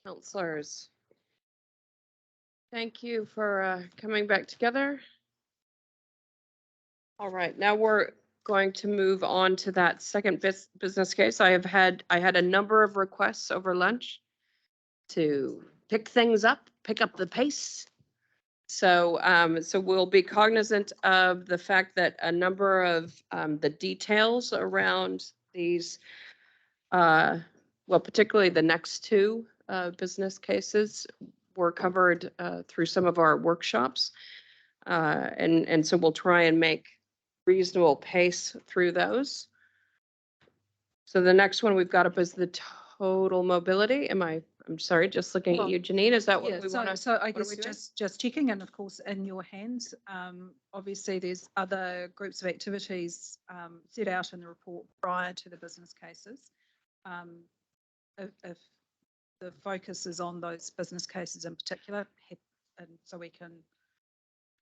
Councillors, thank you for coming back together. All right, now we're going to move on to that second business case. I had a number of requests over lunch to pick things up, pick up the pace. So, so we'll be cognizant of the fact that a number of the details around these, well, particularly the next two business cases were covered through some of our workshops. And so we'll try and make reasonable pace through those. So the next one we've got up is the total mobility. I'm sorry, just looking at you, Janine, is that what we want to? So I guess just checking, and of course in your hands, obviously there's other groups of activities set out in the report prior to the business cases. If the focus is on those business cases in particular, and so we can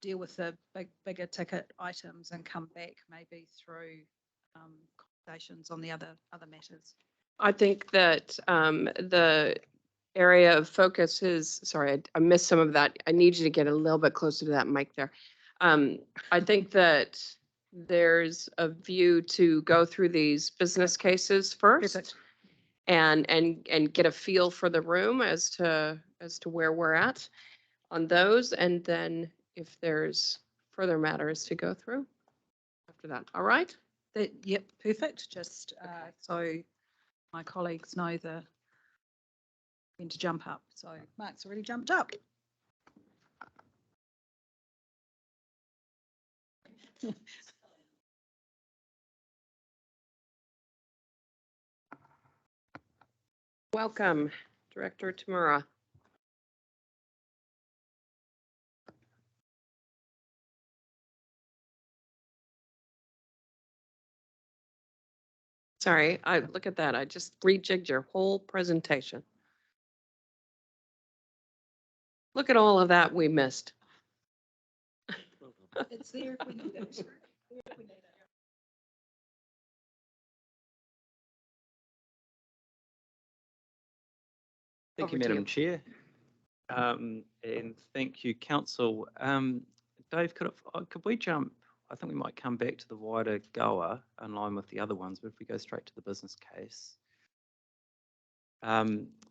deal with the bigger ticket items and come back maybe through conversations on the other matters. I think that the area of focus is, sorry, I missed some of that. I need you to get a little bit closer to that mic there. I think that there's a view to go through these business cases first. Perfect. And get a feel for the room as to where we're at on those, and then if there's further matters to go through after that. All right? Yep, perfect. Just so my colleagues know when to jump up. So Mark's already jumped up. Welcome, Director Tamura. Sorry, look at that. I just rejigged your whole presentation. Look at all of that we missed. It's there if we need it. Thank you, Madam Chair. And thank you, Council. Dave, could we jump? I think we might come back to the wider goer in line with the other ones, but if we go straight to the business case.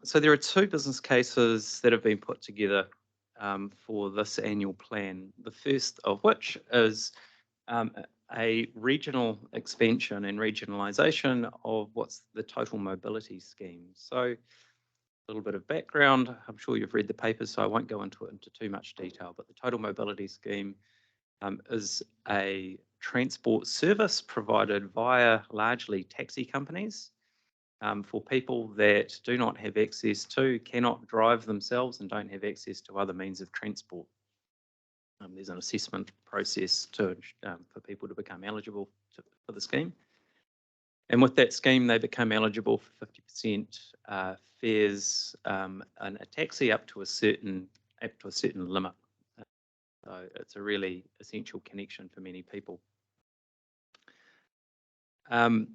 So there are two business cases that have been put together for this annual plan. The first of which is a regional expansion and regionalisation of what's the total mobility scheme. So a little bit of background. I'm sure you've read the papers, so I won't go into too much detail, but the total mobility scheme is a transport service provided via largely taxi companies for people that do not have access to, cannot drive themselves, and don't have access to other means of transport. There's an assessment process for people to become eligible for the scheme. And with that scheme, they become eligible for 50% fares in a taxi up to a certain limit. So it's a really essential connection for many people. The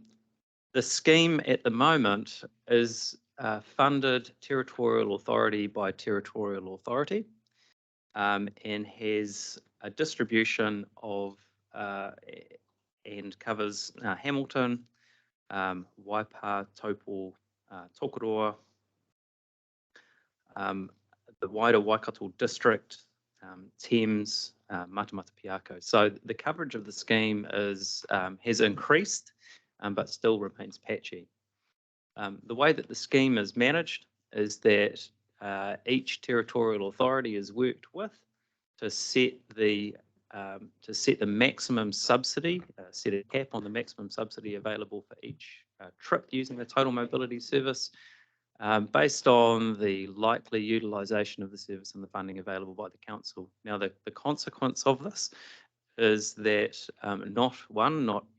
scheme at the moment is funded territorial authority by territorial authority and has a distribution of and covers Hamilton, Waipa, Taupo, Tokoroa, the wider Waikato district, Thames, Matamata Piako. So the coverage of the scheme has increased, but still remains patchy. The way that the scheme is managed is that each territorial authority is worked with to set the maximum subsidy, set a cap on the maximum subsidy available for each trip using the total mobility service, based on the likely utilisation of the service and the funding available by the council. Now, the consequence of this is that not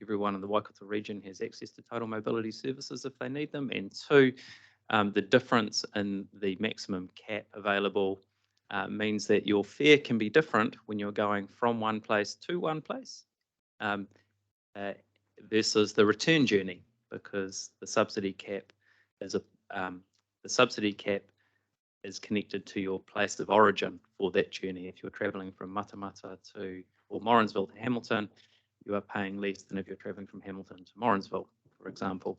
everyone in the Waikato region has access to total mobility services if they need them, and two, the difference in the maximum cap available means that your fare can be different when you're going from one place to one place versus the return journey, because the subsidy cap is connected to your place of origin for that journey. If you're travelling from Matamata or Morrinsville to Hamilton, you are paying less than if you're travelling from Hamilton to Morrinsville, for example.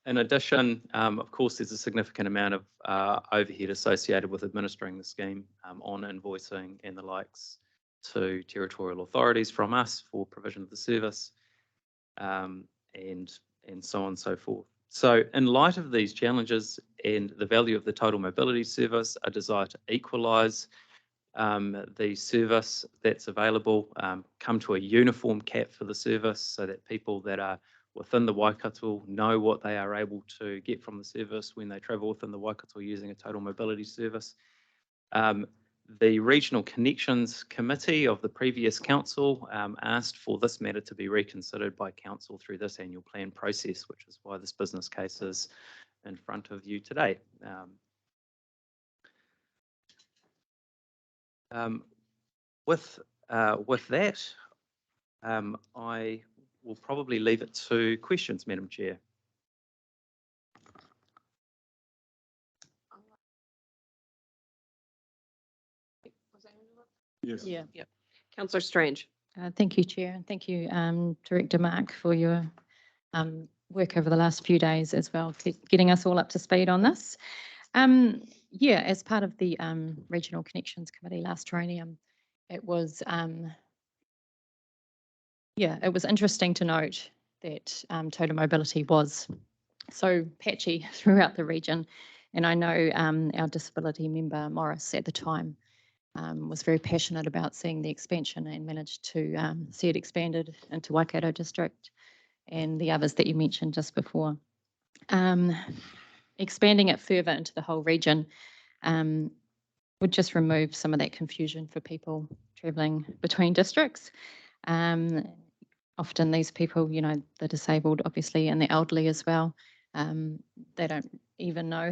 In addition, of course, there's a significant amount of overhead associated with administering the scheme on invoicing and the likes to territorial authorities from us for provision of the service, and so on and so forth. So in light of these challenges and the value of the total mobility service, a desire to equalise the service that's available, come to a uniform cap for the service so that people that are within the Waikato know what they are able to get from the service when they travel within the Waikato using a total mobility service. The Regional Connections Committee of the previous council asked for this matter to be reconsidered by council through this annual plan process, which is why this business case is in front of you today. With that, I will probably leave it to questions, Madam Chair. Yes. Yeah. Councillor Strange. Thank you, Chair, and thank you, Director Mark, for your work over the last few days as well, getting us all up to speed on this. Yeah, as part of the Regional Connections Committee last Tronium, it was it was interesting to note that total mobility was so patchy throughout the region, and I know our disability member Morris at the time was very passionate about seeing the expansion and managed to see it expanded into Waikato District and the others that you mentioned just before. Expanding it further into the whole region would just remove some of that confusion for people travelling between districts. Often these people, you know, the disabled obviously and the elderly as well, they don't even know,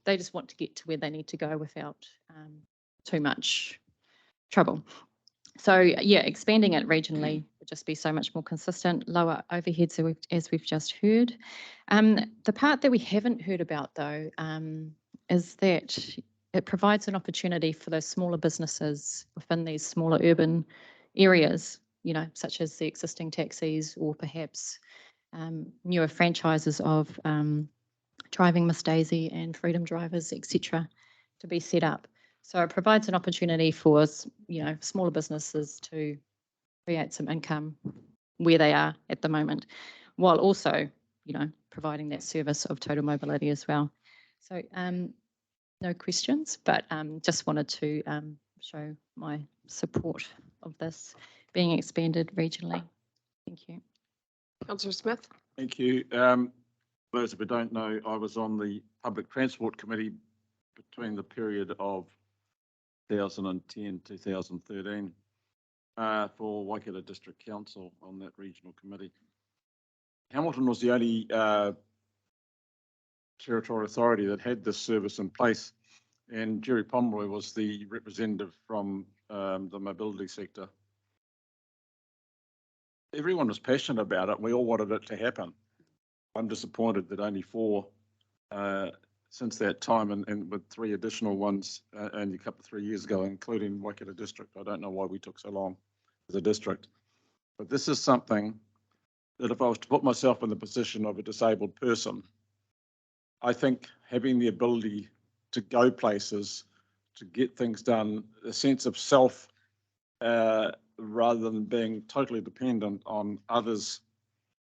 they just want to get to where they need to go without too much trouble. So yeah, expanding it regionally would just be so much more consistent, lower overheads as we've just heard. The part that we haven't heard about though is that it provides an opportunity for those smaller businesses within these smaller urban areas, you know, such as the existing taxis or perhaps newer franchises of Driving Miss Daisy and Freedom Drivers, etc., to be set up. So it provides an opportunity for, you know, smaller businesses to create some income where they are at the moment, while also, you know, providing that service of total mobility as well. So no questions, but just wanted to show my support of this being expanded regionally. Thank you. Councillor Smith. Thank you. For those who don't know, I was on the Public Transport Committee between the period of 2010 2013 for Waikato District Council on that regional committee. Hamilton was the only territorial authority that had this service in place, and Jerry Pomeroy was the representative from the mobility sector. Everyone was passionate about it. We all wanted it to happen. I'm disappointed that only 4 since that time, and with 3 additional ones only a couple of 3 years ago, including Waikato District. I don't know why we took so long as a district, but this is something that if I was to put myself in the position of a disabled person, I think having the ability to go places, to get things done, a sense of self, rather than being totally dependent on others,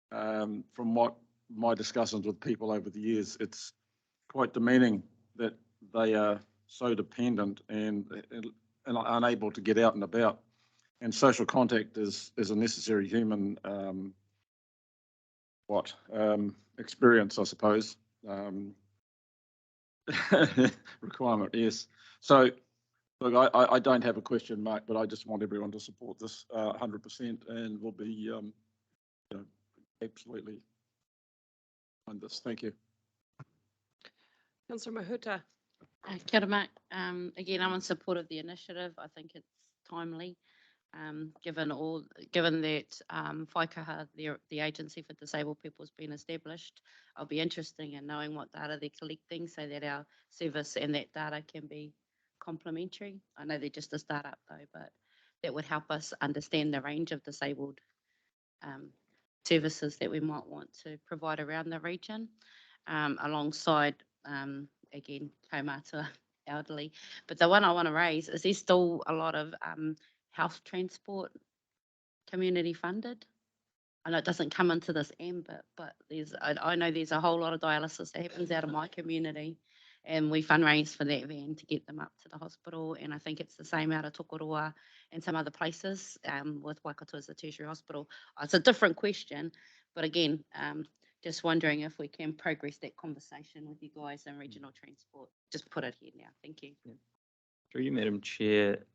from what my discussions with people over the years, it's quite demeaning that they are so dependent and unable to get out and about. And social contact is a necessary human experience, I suppose. Requirement, yes. So look, I don't have a question mark, but I just want everyone to support this 100%, and we'll be you know, absolutely on this. Thank you. Councillor Mahuta. Kia ora, Mark. Again, I'm in support of the initiative. I think it's timely. given that Whaikaha, the Agency for Disabled People, has been established. I'll be interested in knowing what data they're collecting so that our service and that data can be complementary. I know they're just a startup though, but that would help us understand the range of disabled services that we might want to provide around the region, alongside, again, kaumātua elderly. But the one I want to raise is there's still a lot of health transport community funded. I know it doesn't come into this ambit, but I know there's a whole lot of dialysis that happens out of my community, and we fundraise for that van to get them up to the hospital. And I think it's the same out of Tokoroa and some other places, with Waikato as a tertiary hospital. It's a different question, but again, just wondering if we can progress that conversation with you guys in regional transport. Just put it here now. Thank you. Through you, Madam Chair,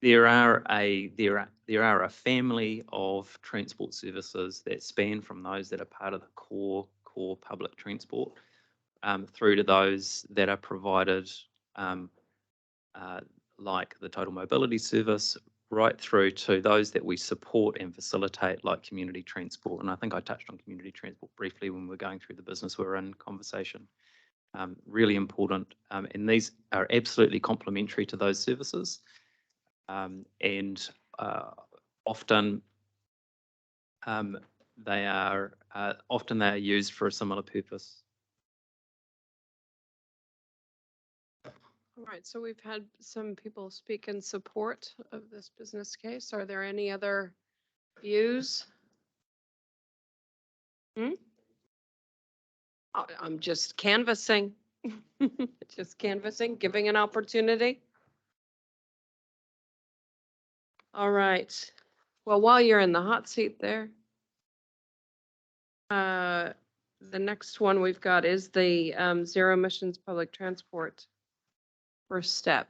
there are a family of transport services that span from those that are part of the core public transport, through to those that are provided, like the Total Mobility Service, right through to those that we support and facilitate, like community transport. And I think I touched on community transport briefly when we were going through the business we're in conversation. Really important, and these are absolutely complementary to those services. And often they are used for a similar purpose. All right, so we've had some people speak in support of this business case. Are there any other views? I'm just canvassing, giving an opportunity. All right. Well, while you're in the hot seat there, the next one we've got is the zero emissions public transport first step.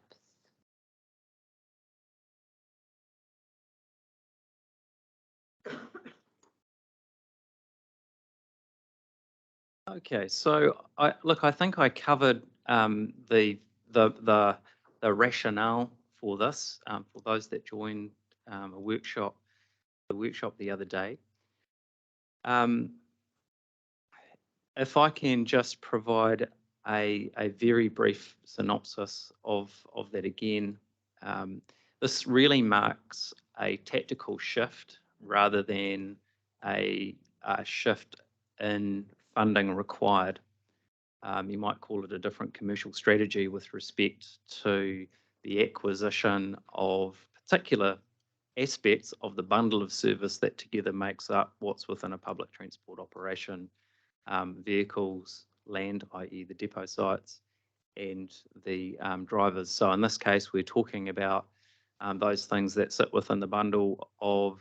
Okay, so I think I covered the rationale for this, for those that joined the workshop the other day. If I can just provide a very brief synopsis of that again, this really marks a tactical shift rather than a shift in funding required. You might call it a different commercial strategy with respect to the acquisition of particular aspects of the bundle of service that together makes up what's within a public transport operation: vehicles, land, i.e. the depot sites, and the drivers. So in this case, we're talking about those things that sit within the bundle of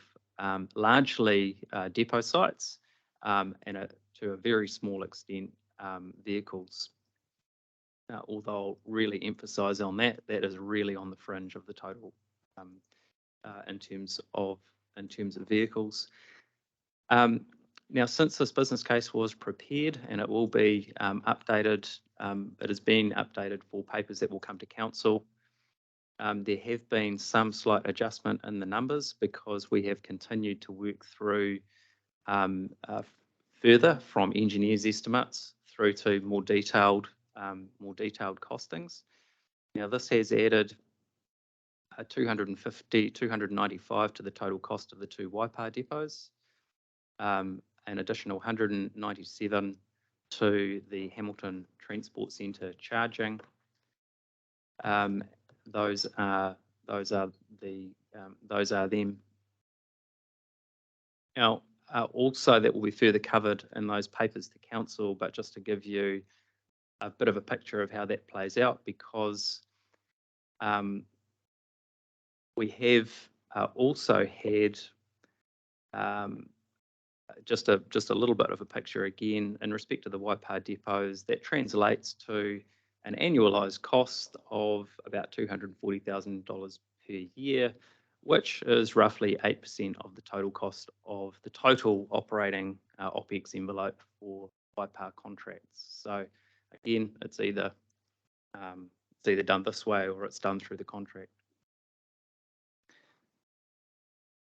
largely depot sites, and to a very small extent, vehicles. Although I'll really emphasize on that is really on the fringe of the total in terms of vehicles. Now, since this business case was prepared and it will be updated, it has been updated for papers that will come to council. There have been some slight adjustment in the numbers because we have continued to work through further from engineers' estimates through to more detailed costings. Now, this has added 295 to the total cost of the two Waipa depots, an additional 197 to the Hamilton Transport Centre charging. Those are them. Now, also that will be further covered in those papers to council, but just to give you a bit of a picture of how that plays out, because we have also had just a little bit of a picture again in respect to the Waipa depots. That translates to an annualised cost of about $240,000 per year, which is roughly 8% of the total cost of the total operating OPEX envelope for Waipa contracts. So again, it's either done this way or it's done through the contract.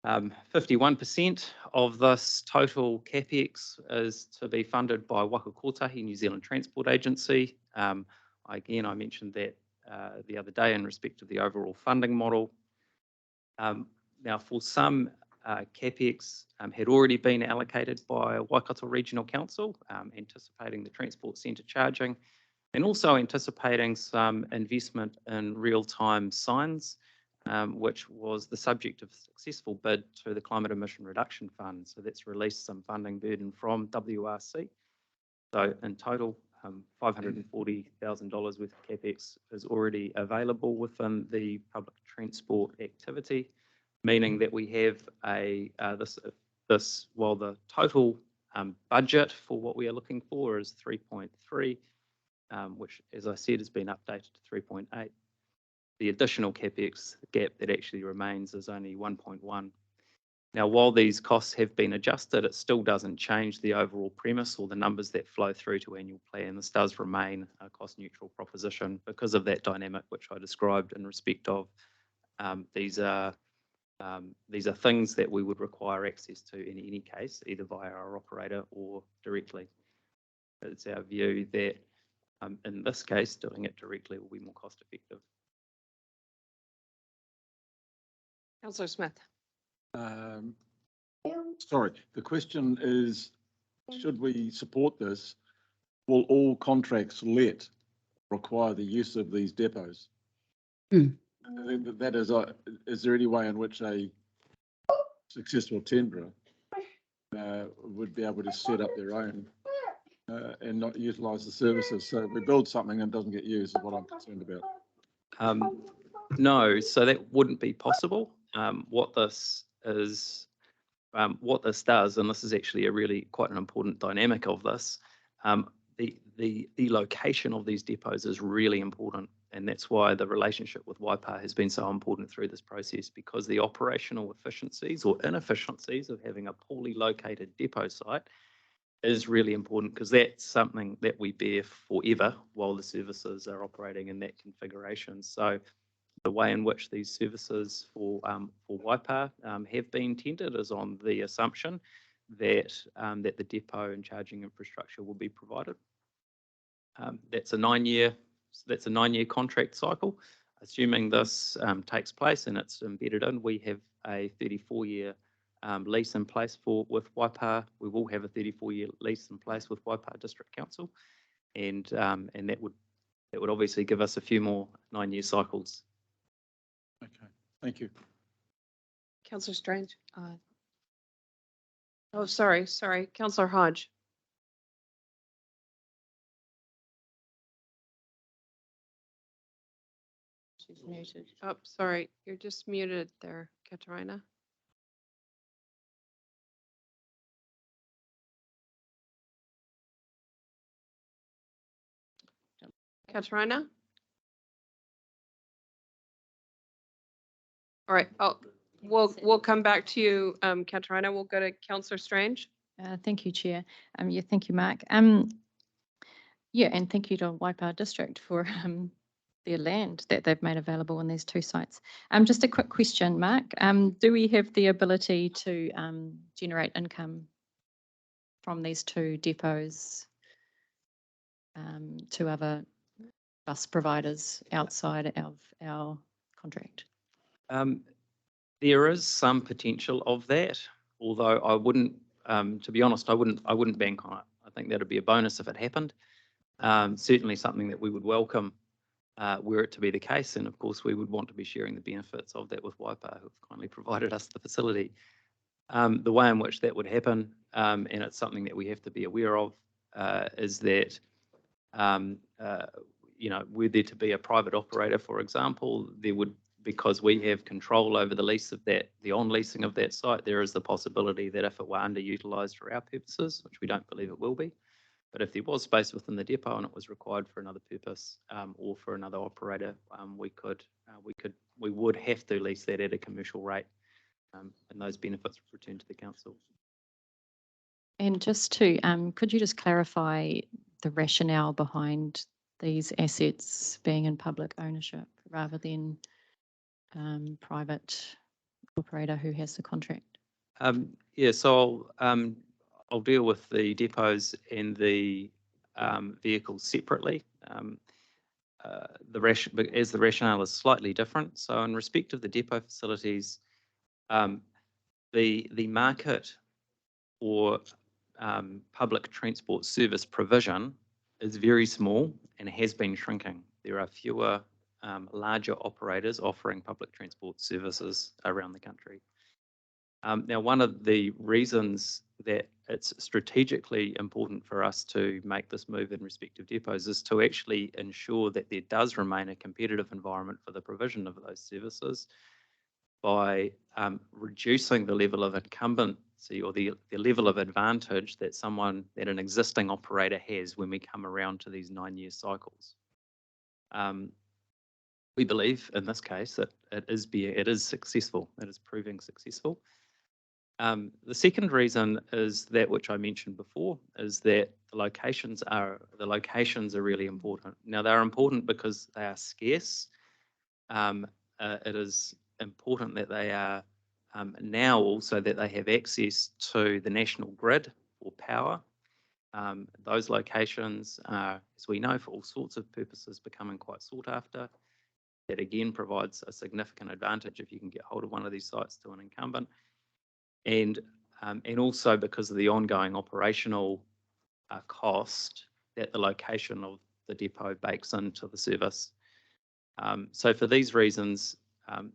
51% of this total CapEx is to be funded by Waka Kotahi New Zealand Transport Agency. Again, I mentioned that the other day in respect of the overall funding model. Now, for some CapEx had already been allocated by Waikato Regional Council, anticipating the transport centre charging, and also anticipating some investment in real-time signs, which was the subject of a successful bid to the Climate Emission Reduction Fund. So that's released some funding burden from WRC. So in total, $540,000 worth of CapEx is already available within the public transport activity, meaning that we have while the total budget for what we are looking for is 3.3, which, as I said, has been updated to 3.8. The additional CapEx gap that actually remains is only 1.1. Now, while these costs have been adjusted, it still doesn't change the overall premise or the numbers that flow through to annual plan. This does remain a cost neutral proposition because of that dynamic which I described in respect of these are things that we would require access to in any case, either via our operator or directly. It's our view that in this case, doing it directly will be more cost effective. Councillor Smith. Sorry, the question is, should we support this? Will all contracts let require the use of these depots? That is there any way in which a successful tenderer would be able to set up their own and not utilise the services? So we build something and it doesn't get used is what I'm concerned about. No, so that wouldn't be possible. What this does, and this is actually a really quite an important dynamic of this, the location of these depots is really important. And that's why the relationship with Waipa has been so important through this process, because the operational efficiencies or inefficiencies of having a poorly located depot site is really important, because that's something that we bear forever while the services are operating in that configuration. So the way in which these services for Waipa have been tendered is on the assumption that that the depot and charging infrastructure will be provided. That's a 9-year contract cycle. Assuming this takes place and it's embedded in, we have a 34-year lease in place with Waipa. We will have a 34-year lease in place with Waipa District Council, and that would obviously give us a few more 9-year cycles. Okay, thank you. Councillor Strange. Oh, sorry. Councillor Hodge. She's muted. Oh, sorry. You're just muted there, Katarina. Katarina? All right. Oh, we'll come back to you, Katarina. We'll go to Councillor Strange. Thank you, Chair. Yeah, thank you, Mark. Yeah, and thank you to Waipa District for their land that they've made available on these 2 sites. Just a quick question, Mark. Do we have the ability to generate income from these 2 depots to other bus providers outside of our contract? There is some potential of that, although I wouldn't, to be honest, I wouldn't bank on it. I think that'd be a bonus if it happened. Certainly something that we would welcome were it to be the case, and of course we would want to be sharing the benefits of that with Waipa, who've kindly provided us the facility. The way in which that would happen, and it's something that we have to be aware of, is that were there to be a private operator, for example, there would, because we have control over the lease of that, the on-leasing of that site, there is the possibility that if it were underutilised for our purposes, which we don't believe it will be, but if there was space within the depot and it was required for another purpose or for another operator, we would have to lease that at a commercial rate, and those benefits would return to the council. And just to, could you just clarify the rationale behind these assets being in public ownership rather than private operator who has the contract? Yeah, so I'll deal with the depots and the vehicles separately. As the rationale is slightly different. So in respect of the depot facilities, the market for public transport service provision is very small and has been shrinking. There are fewer larger operators offering public transport services around the country. Now, one of the reasons that it's strategically important for us to make this move in respect of depots is to actually ensure that there does remain a competitive environment for the provision of those services by reducing the level of incumbency or the level of advantage that an existing operator has when we come around to these 9-year cycles. We believe in this case that it is successful. It is proving successful. The second reason is that which I mentioned before, is that the locations are really important. Now, they're important because they are scarce. It is important that they are now also that they have access to the national grid for power. Those locations are, as we know, for all sorts of purposes, becoming quite sought after. That again provides a significant advantage if you can get hold of one of these sites to an incumbent. And also because of the ongoing operational cost that the location of the depot bakes into the service. So for these reasons,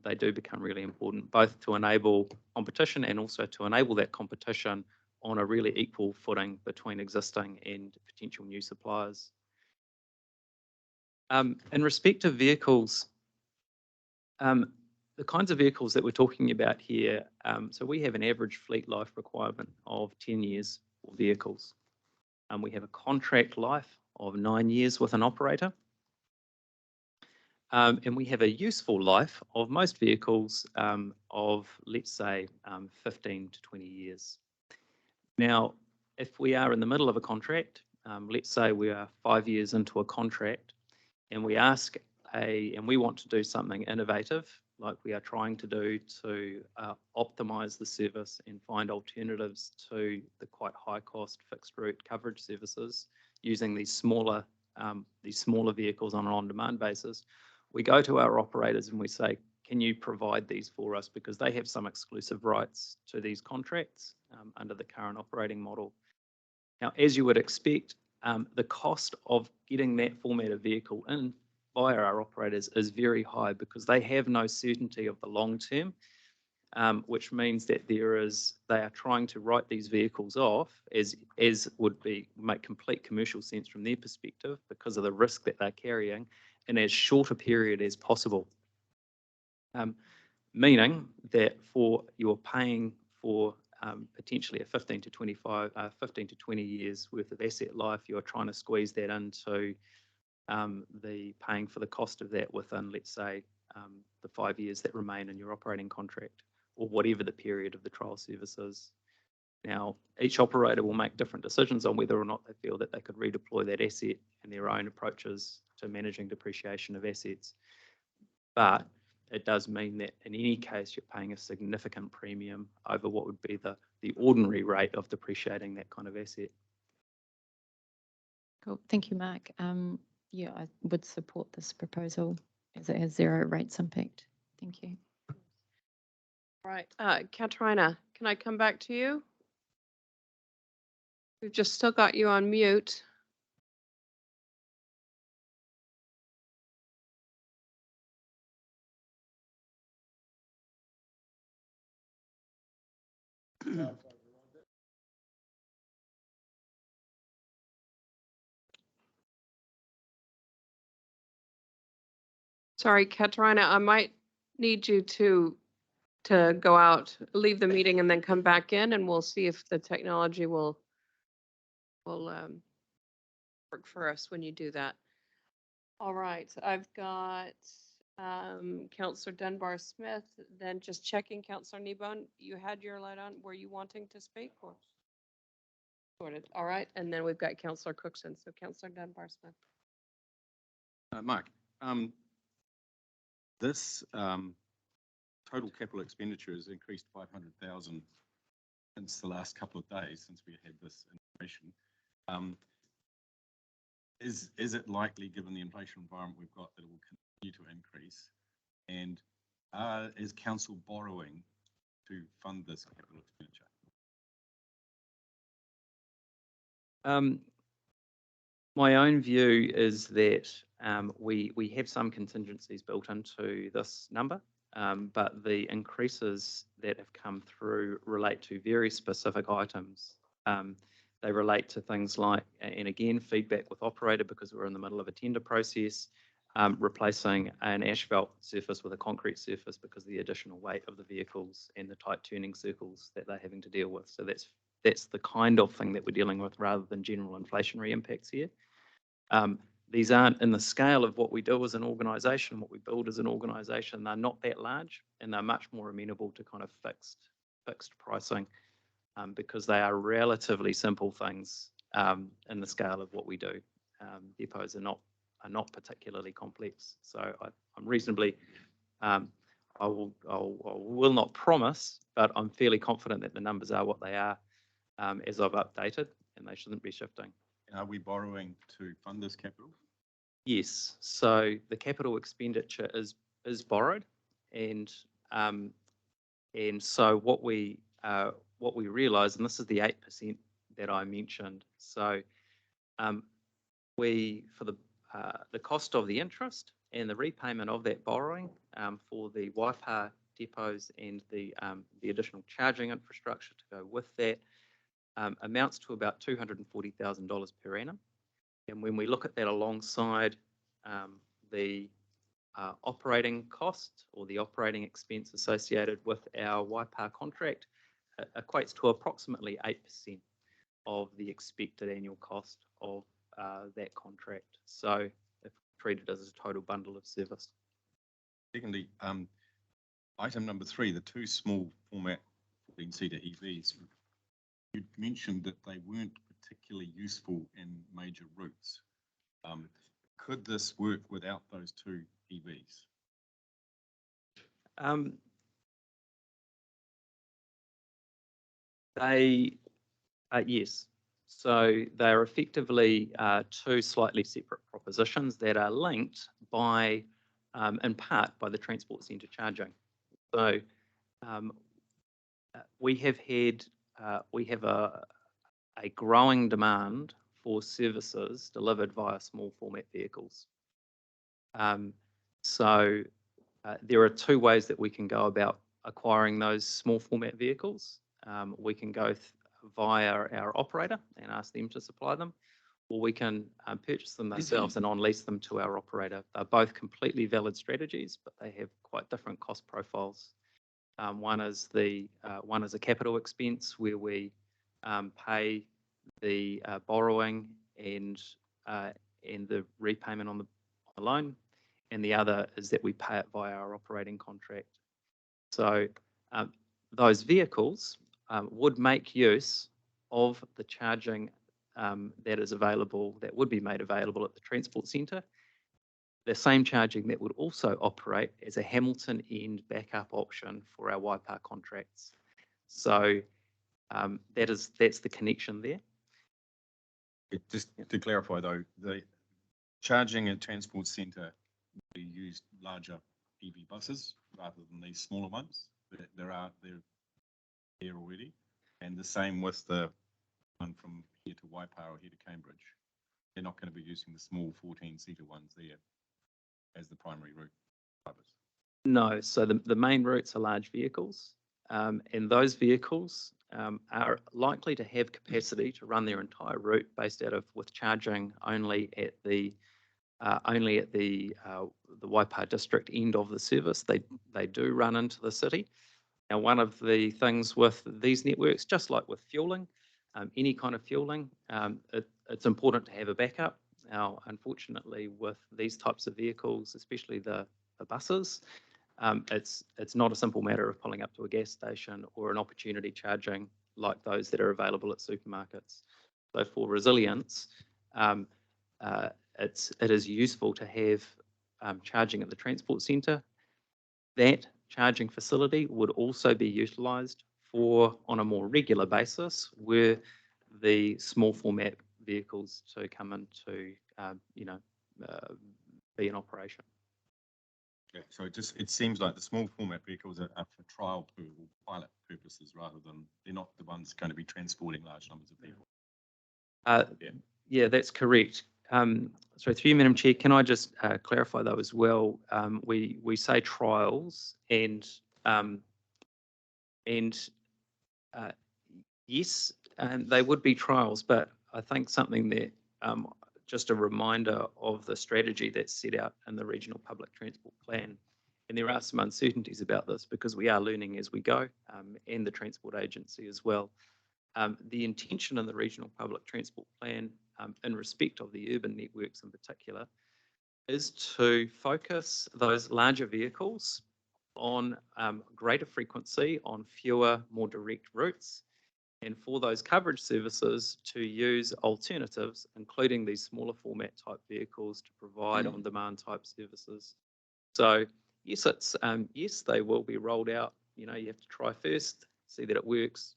they do become really important, both to enable competition and also to enable that competition on a really equal footing between existing and potential new suppliers. In respect of vehicles, the kinds of vehicles that we're talking about here, so we have an average fleet life requirement of 10 years for vehicles. We have a contract life of 9 years with an operator. And we have a useful life of most vehicles of, let's say, 15 to 20 years. Now, if we are in the middle of a contract, let's say we are 5 years into a contract, and we want to do something innovative, like we are trying to do to optimize the service and find alternatives to the quite high cost fixed route coverage services using these smaller vehicles on an on-demand basis. We go to our operators and we say, can you provide these for us? Because they have some exclusive rights to these contracts under the current operating model. Now, as you would expect, the cost of getting that format of vehicle in via our operators is very high because they have no certainty of the long term, which means that they are trying to write these vehicles off as would make complete commercial sense from their perspective because of the risk that they're carrying in as short a period as possible. Meaning that you're paying for potentially a 15 to 20 years worth of asset life, you're trying to squeeze that into the paying for the cost of that within, let's say, the 5 years that remain in your operating contract or whatever the period of the trial service is. Now, each operator will make different decisions on whether or not they feel that they could redeploy that asset and their own approaches to managing depreciation of assets. But it does mean that in any case, you're paying a significant premium over what would be the ordinary rate of depreciating that kind of asset. Cool. Thank you, Mark. Yeah, I would support this proposal as it has zero rates impact. Thank you. Right, Katrina, can I come back to you? We've just still got you on mute. Sorry, Katrina, I might need you to go out, leave the meeting and then come back in and we'll see if the technology will work for us when you do that. All right, I've got Councillor Dunbar Smith, then just checking Councillor Kneebone, you had your light on. Were you wanting to speak or? Sorted. All right, and then we've got Councillor Cookson. So Councillor Dunbar Smith. Mark, this total capital expenditure has increased 500,000 since the last couple of days, since we had this information. Is it likely, given the inflation environment we've got, that it will continue to increase? And is council borrowing to fund this capital expenditure? My own view is that we have some contingencies built into this number, but the increases that have come through relate to very specific items. They relate to things like, and again, feedback with operator, because we're in the middle of a tender process, replacing an asphalt surface with a concrete surface because of the additional weight of the vehicles and the tight turning circles that they're having to deal with. So that's the kind of thing that we're dealing with rather than general inflationary impacts here. These aren't in the scale of what we do as an organisation, what we build as an organisation. They're not that large, and they're much more amenable to kind of fixed pricing because they are relatively simple things in the scale of what we do. Depots are not particularly complex, so I'm reasonably. I will not promise, but I'm fairly confident that the numbers are what they are as I've updated, and they shouldn't be shifting. Are we borrowing to fund this capital? Yes, so the capital expenditure is borrowed, and so what we realise, and this is the 8% that I mentioned. So we, for the cost of the interest and the repayment of that borrowing for the Waipa depots and the additional charging infrastructure to go with that, amounts to about $240,000 per annum. And when we look at that alongside the operating cost or the operating expense associated with our Waipa contract, equates to approximately 8% of the expected annual cost of that contract. So if treated as a total bundle of service. Secondly, item number 3, the 2 small format 14-seater EVs. You mentioned that they weren't particularly useful in major routes. Could this work without those 2 EVs? Yes. So they're effectively 2 slightly separate propositions that are linked by, in part, by the transport centre charging. So we have a growing demand for services delivered via small format vehicles. So there are 2 ways that we can go about acquiring those small format vehicles. We can go via our operator and ask them to supply them, or we can purchase them ourselves and on-lease them to our operator. They're both completely valid strategies, but they have quite different cost profiles. One is a capital expense where we pay the borrowing and the repayment on the loan, and the other is that we pay it via our operating contract. So those vehicles would make use of the charging that is available, that would be made available at the transport centre. The same charging that would also operate as a Hamilton end backup option for our Waipa contracts. So that's the connection there. Just to clarify though, the charging at transport centre, we use larger EV buses rather than these smaller ones. They're here already, and the same with the one from here to Waipa or here to Cambridge. They're not going to be using the small 14-seater ones there as the primary route drivers. No, so the main routes are large vehicles, and those vehicles are likely to have capacity to run their entire route based out of with charging only at the Waipa district end of the service. They do run into the city. Now, one of the things with these networks, just like with fueling, any kind of fueling, it's important to have a backup. Now, unfortunately, with these types of vehicles, especially the buses, it's not a simple matter of pulling up to a gas station or an opportunity charging like those that are available at supermarkets. So for resilience, it is useful to have charging at the transport centre. That charging facility would also be utilised for, on a more regular basis, were the small format vehicles to come into, be in operation. Okay, so it seems like the small format vehicles are for trial or pilot purposes rather than, they're not the ones going to be transporting large numbers of people. Yeah. Yeah, that's correct. So through you, Madam Chair, can I just clarify though as well? We say trials and yes, they would be trials, but I think something that just a reminder of the strategy that's set out in the Regional Public Transport Plan. And there are some uncertainties about this because we are learning as we go, and the Transport Agency as well. The intention in the Regional Public Transport Plan, in respect of the urban networks in particular, is to focus those larger vehicles on greater frequency, on fewer, more direct routes, and for those coverage services to use alternatives, including these smaller format type vehicles to provide on-demand type services. So yes, yes, they will be rolled out. You have to try first, see that it works,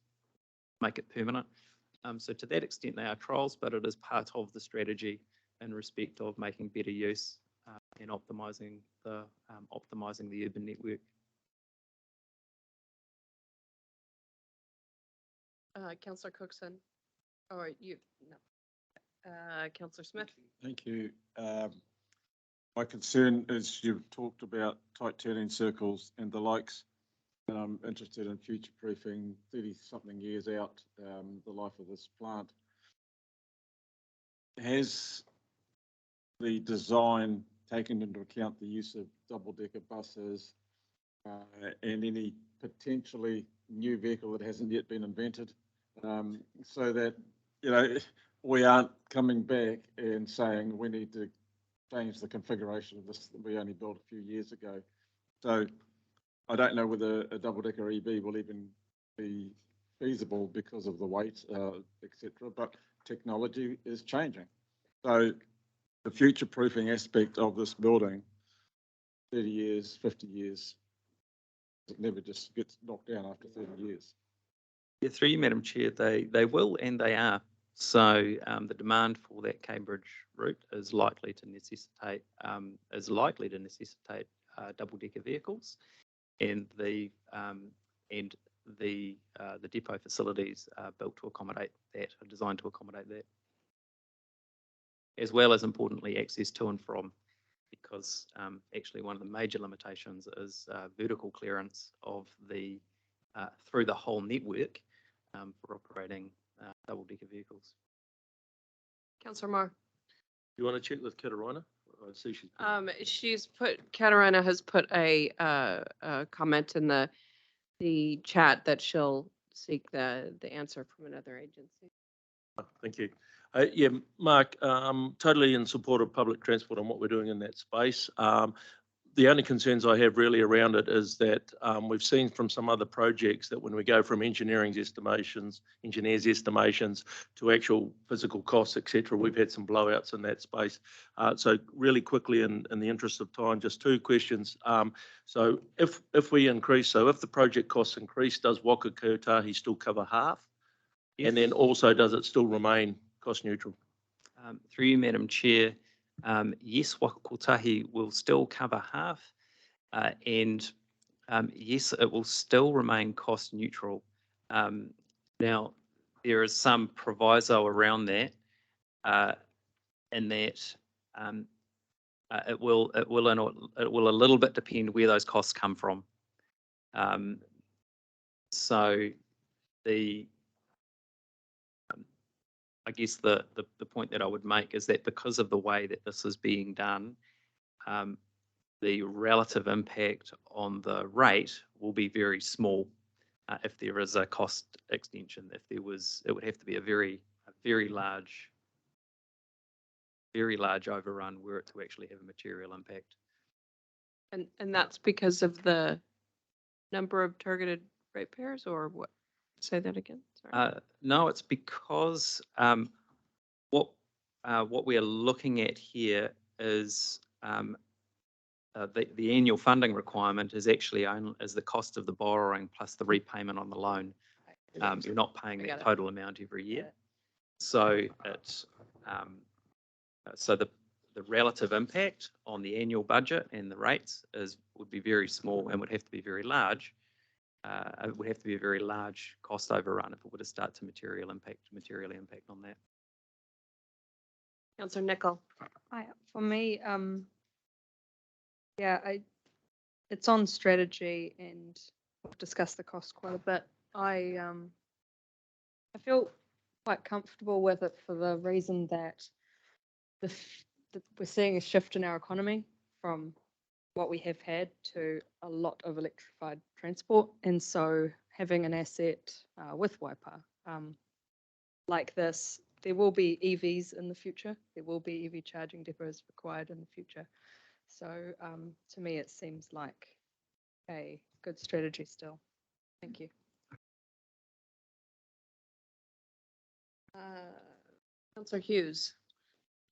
make it permanent. So to that extent, they are trials, but it is part of the strategy in respect of making better use and optimising the urban network. Councillor Cookson, or you, no. Councillor Smith. Thank you. My concern is you've talked about tight turning circles and the likes, and I'm interested in future-proofing 30-something years out, the life of this plant. Has the design taken into account the use of double-decker buses and any potentially new vehicle that hasn't yet been invented, so that we aren't coming back and saying we need to change the configuration of this that we only built a few years ago? So I don't know whether a double-decker EB will even be feasible because of the weight, etc. But technology is changing. So the future-proofing aspect of this building, 30 years, 50 years, it never just gets knocked down after 30 years. Yeah, through you, Madam Chair, they will and they are. So the demand for that Cambridge route is likely to necessitate double-decker vehicles, and the depot facilities are built to accommodate that, are designed to accommodate that, as well as importantly access to and from, because actually one of the major limitations is vertical clearance of the through the whole network for operating double-decker vehicles. Councillor Marr. You want to check with Katarina? I see she's. Katarina has put a comment in the chat that she'll seek the answer from another agency. Thank you. Yeah, Mark, totally in support of public transport and what we're doing in that space. The only concerns I have really around it is that we've seen from some other projects that when we go from engineers' estimations to actual physical costs, etc., we've had some blowouts in that space. So really quickly, in the interest of time, just two questions. So if we increase, so if the project costs increase, does Waka Kotahi still cover half? Yes. And then also, does it still remain cost neutral? Through you, Madam Chair, yes, Waka Kotahi will still cover half, and yes, it will still remain cost neutral. Now, there is some proviso around that, in that it will a little bit depend where those costs come from. So I guess the point that I would make is that because of the way that this is being done, the relative impact on the rate will be very small. If there is a cost extension, if there was, it would have to be a very large overrun were it to actually have a material impact. And that's because of the number of targeted ratepayers, or what? Say that again. Sorry. No, it's because what we are looking at here is the annual funding requirement is actually only is the cost of the borrowing plus the repayment on the loan. You're not paying I got that it. total amount every year. Got it. So it's, so the relative impact on the annual budget and the rates would be very small and would have to be very large. It would have to be a very large cost overrun if it were to start to materially impact on that. Councillor Nicol. For me, yeah, it's on strategy and we've discussed the cost quite a bit. I feel quite comfortable with it for the reason that we're seeing a shift in our economy from what we have had to a lot of electrified transport. And so having an asset with Waipa like this, there will be EVs in the future. There will be EV charging depots required in the future. So to me, it seems like a good strategy still. Thank you. Councillor Hughes.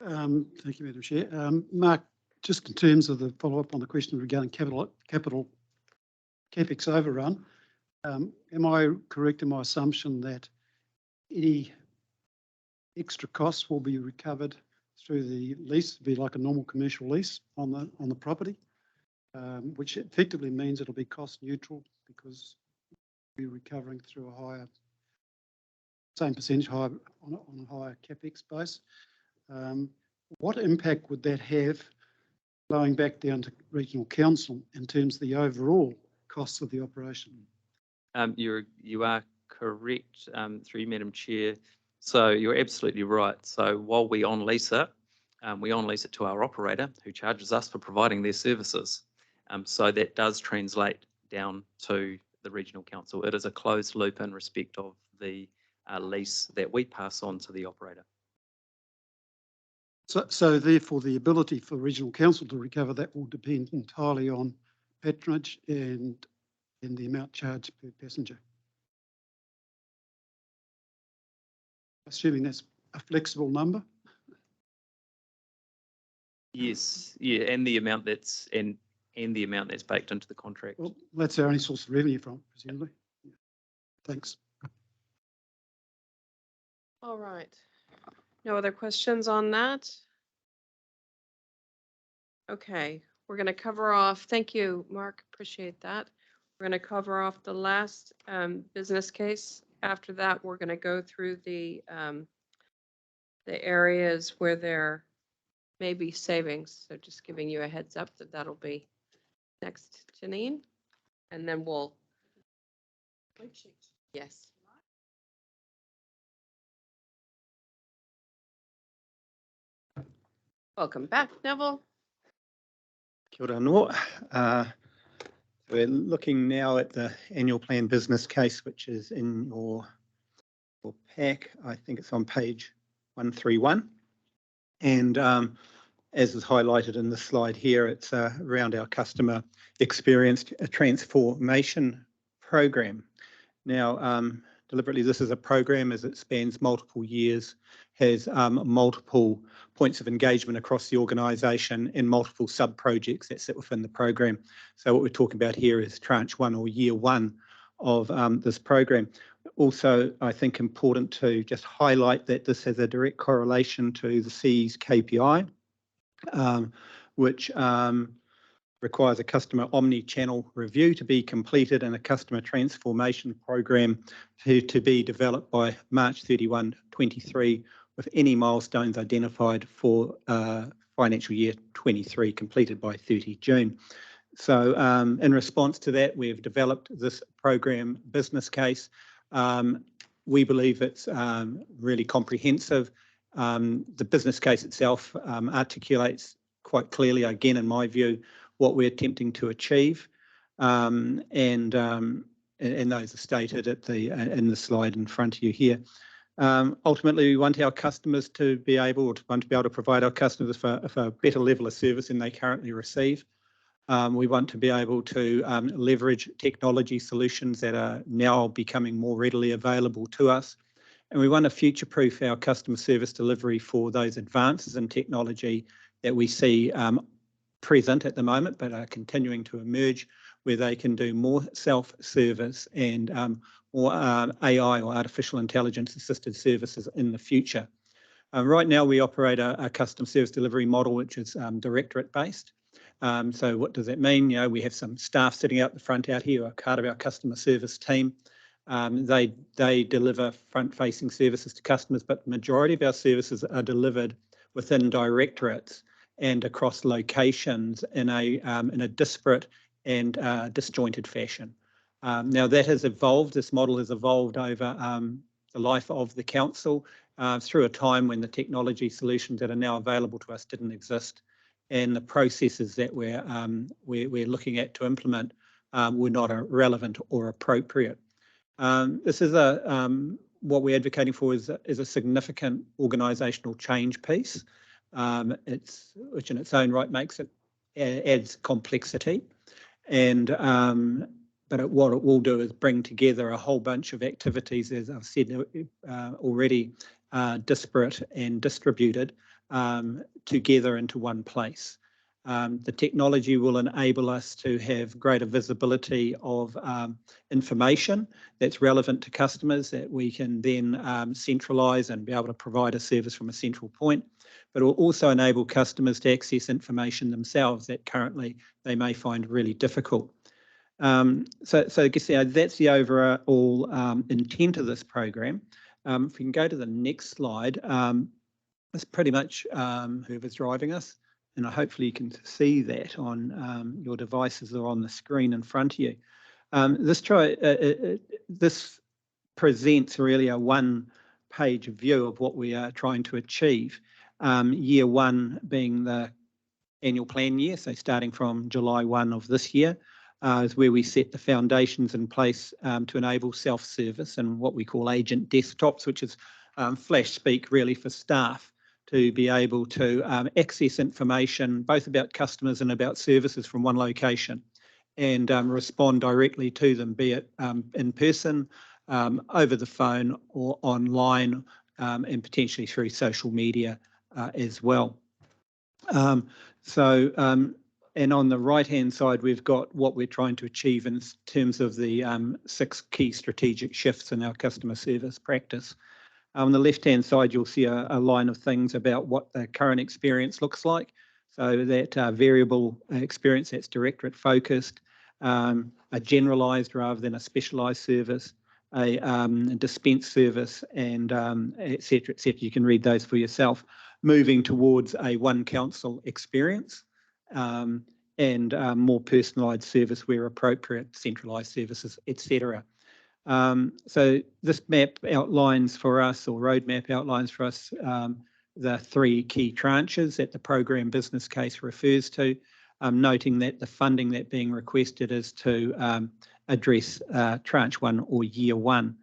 Thank you, Madam Chair. Mark, just in terms of the follow-up on the question regarding capital CapEx overrun, am I correct in my assumption that any extra costs will be recovered through the lease, be like a normal commercial lease on the property, which effectively means it'll be cost neutral because we're recovering through a higher, same percentage higher on a higher CapEx base. What impact would that have flowing back down to regional council in terms of the overall costs of the operation? You are correct, through you, Madam Chair. So you're absolutely right. So while we on lease it to our operator who charges us for providing their services. So that does translate down to the regional council. It is a closed loop in respect of the lease that we pass on to the operator. So therefore, the ability for regional council to recover that will depend entirely on patronage and the amount charged per passenger. Assuming that's a flexible number. Yes, yeah, and the amount that's and the amount that's baked into the contract. Well, that's our only source of revenue from, presumably. Yeah. Thanks. All right. No other questions on that? Okay, we're going to cover off. Thank you, Mark. Appreciate that. We're going to cover off the last business case. After that, we're going to go through the areas where there may be savings. So just giving you a heads up that that'll be next, Janine, and then we'll. Yes. Welcome back, Neville. Kia ora anō. We're looking now at the annual plan business case, which is in your pack. I think it's on page 131. And as is highlighted in the slide here, it's around our customer experience transformation program. Now, deliberately, this is a program as it spans multiple years, has multiple points of engagement across the organisation and multiple sub-projects that sit within the program. So what we're talking about here is tranche one or year one of this program. Also, I think important to just highlight that this has a direct correlation to the CE's KPI, which requires a customer omni-channel review to be completed and a customer transformation program to be developed by March 31, 23, with any milestones identified for financial year 23 completed by 30 June. So in response to that, we've developed this program business case. We believe it's really comprehensive. The business case itself articulates quite clearly, again, in my view, what we're attempting to achieve, and those are stated at in the slide in front of you here. Ultimately, we want our customers to be able to provide our customers with a better level of service than they currently receive. We want to be able to leverage technology solutions that are now becoming more readily available to us. And we want to future-proof our customer service delivery for those advances in technology that we see present at the moment, but are continuing to emerge, where they can do more self-service and more AI or artificial intelligence assisted services in the future. Right now, we operate a customer service delivery model, which is directorate based. So what does that mean? You know, we have some staff sitting out the front out here, a part of our customer service team. They deliver front-facing services to customers, but the majority of our services are delivered within directorates and across locations in a disparate and disjointed fashion. Now that has evolved. This model has evolved over the life of the council through a time when the technology solutions that are now available to us didn't exist, and the processes that we're looking at to implement were not relevant or appropriate. This is what we're advocating for is a significant organisational change piece, which in its own right adds complexity, and but what it will do is bring together a whole bunch of activities, as I've said already, disparate and distributed together into one place. The technology will enable us to have greater visibility of information that's relevant to customers that we can then centralise and be able to provide a service from a central point, but it will also enable customers to access information themselves that currently they may find really difficult. So I guess that's the overall intent of this program. If we can go to the next slide, that's pretty much whoever's driving us, and hopefully you can see that on your devices or on the screen in front of you. This presents really a one-page view of what we are trying to achieve. Year one being the annual plan year, so starting from July 1 of this year, is where we set the foundations in place to enable self-service and what we call agent desktops, which is flash speak really for staff to be able to access information both about customers and about services from one location and respond directly to them, be it in person, over the phone or online, and potentially through social media as well. And on the right-hand side, we've got what we're trying to achieve in terms of the 6 key strategic shifts in our customer service practice. On the left-hand side, you'll see a line of things about what the current experience looks like. So that variable experience, that's directorate focused, a generalised rather than a specialised service, a dispensed service, and et cetera, et cetera. You can read those for yourself. Moving towards a one council experience, and more personalised service where appropriate, centralised services, etc. So this map outlines for us, or roadmap outlines for us, the 3 key tranches that the program business case refers to, noting that the funding that being requested is to address tranche 1 or year 1.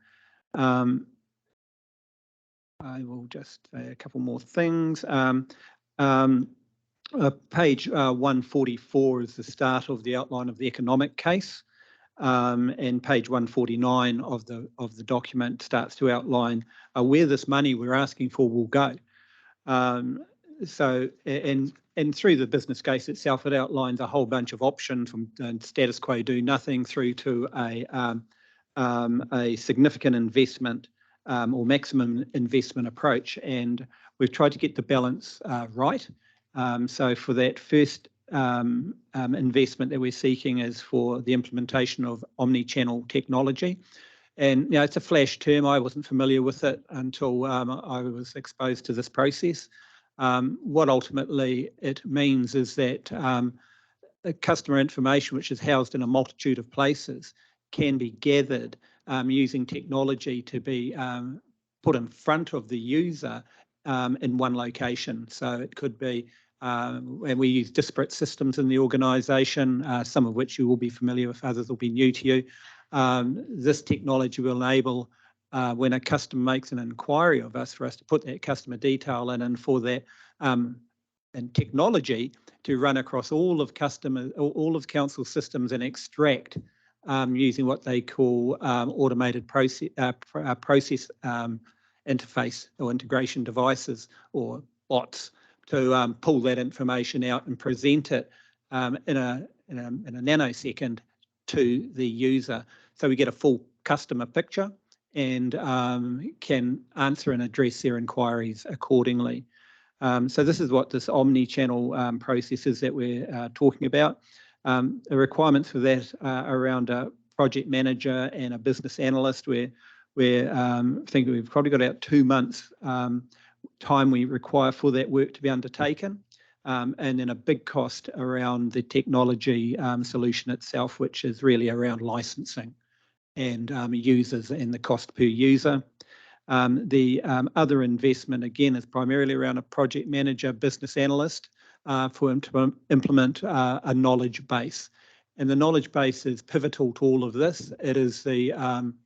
I will just say a couple more things. Page 144 is the start of the outline of the economic case, and page 149 of the document starts to outline where this money we're asking for will go. So through the business case itself, it outlines a whole bunch of options from status quo, do nothing, through to a significant investment or maximum investment approach, and we've tried to get the balance right. So for that first investment that we're seeking is for the implementation of omni-channel technology. And you know, it's a flash term. I wasn't familiar with it until I was exposed to this process. What ultimately it means is that customer information, which is housed in a multitude of places, can be gathered using technology to be put in front of the user in one location. So it could be, and we use disparate systems in the organisation, some of which you will be familiar with, others will be new to you. This technology will enable, when a customer makes an inquiry of us, for us to put that customer detail in, and for that and technology to run across all of council systems and extract using what they call automated process interface or integration devices or bots to pull that information out and present it in a nanosecond to the user. So we get a full customer picture and can answer and address their inquiries accordingly. So this is what this omni-channel process is that we're talking about. The requirements for that are around a project manager and a business analyst, where I think we've probably got about 2 months time we require for that work to be undertaken. And then a big cost around the technology solution itself, which is really around licensing and users and the cost per user. The other investment, again, is primarily around a project manager, business analyst for him to implement a knowledge base. And the knowledge base is pivotal to all of this. It is the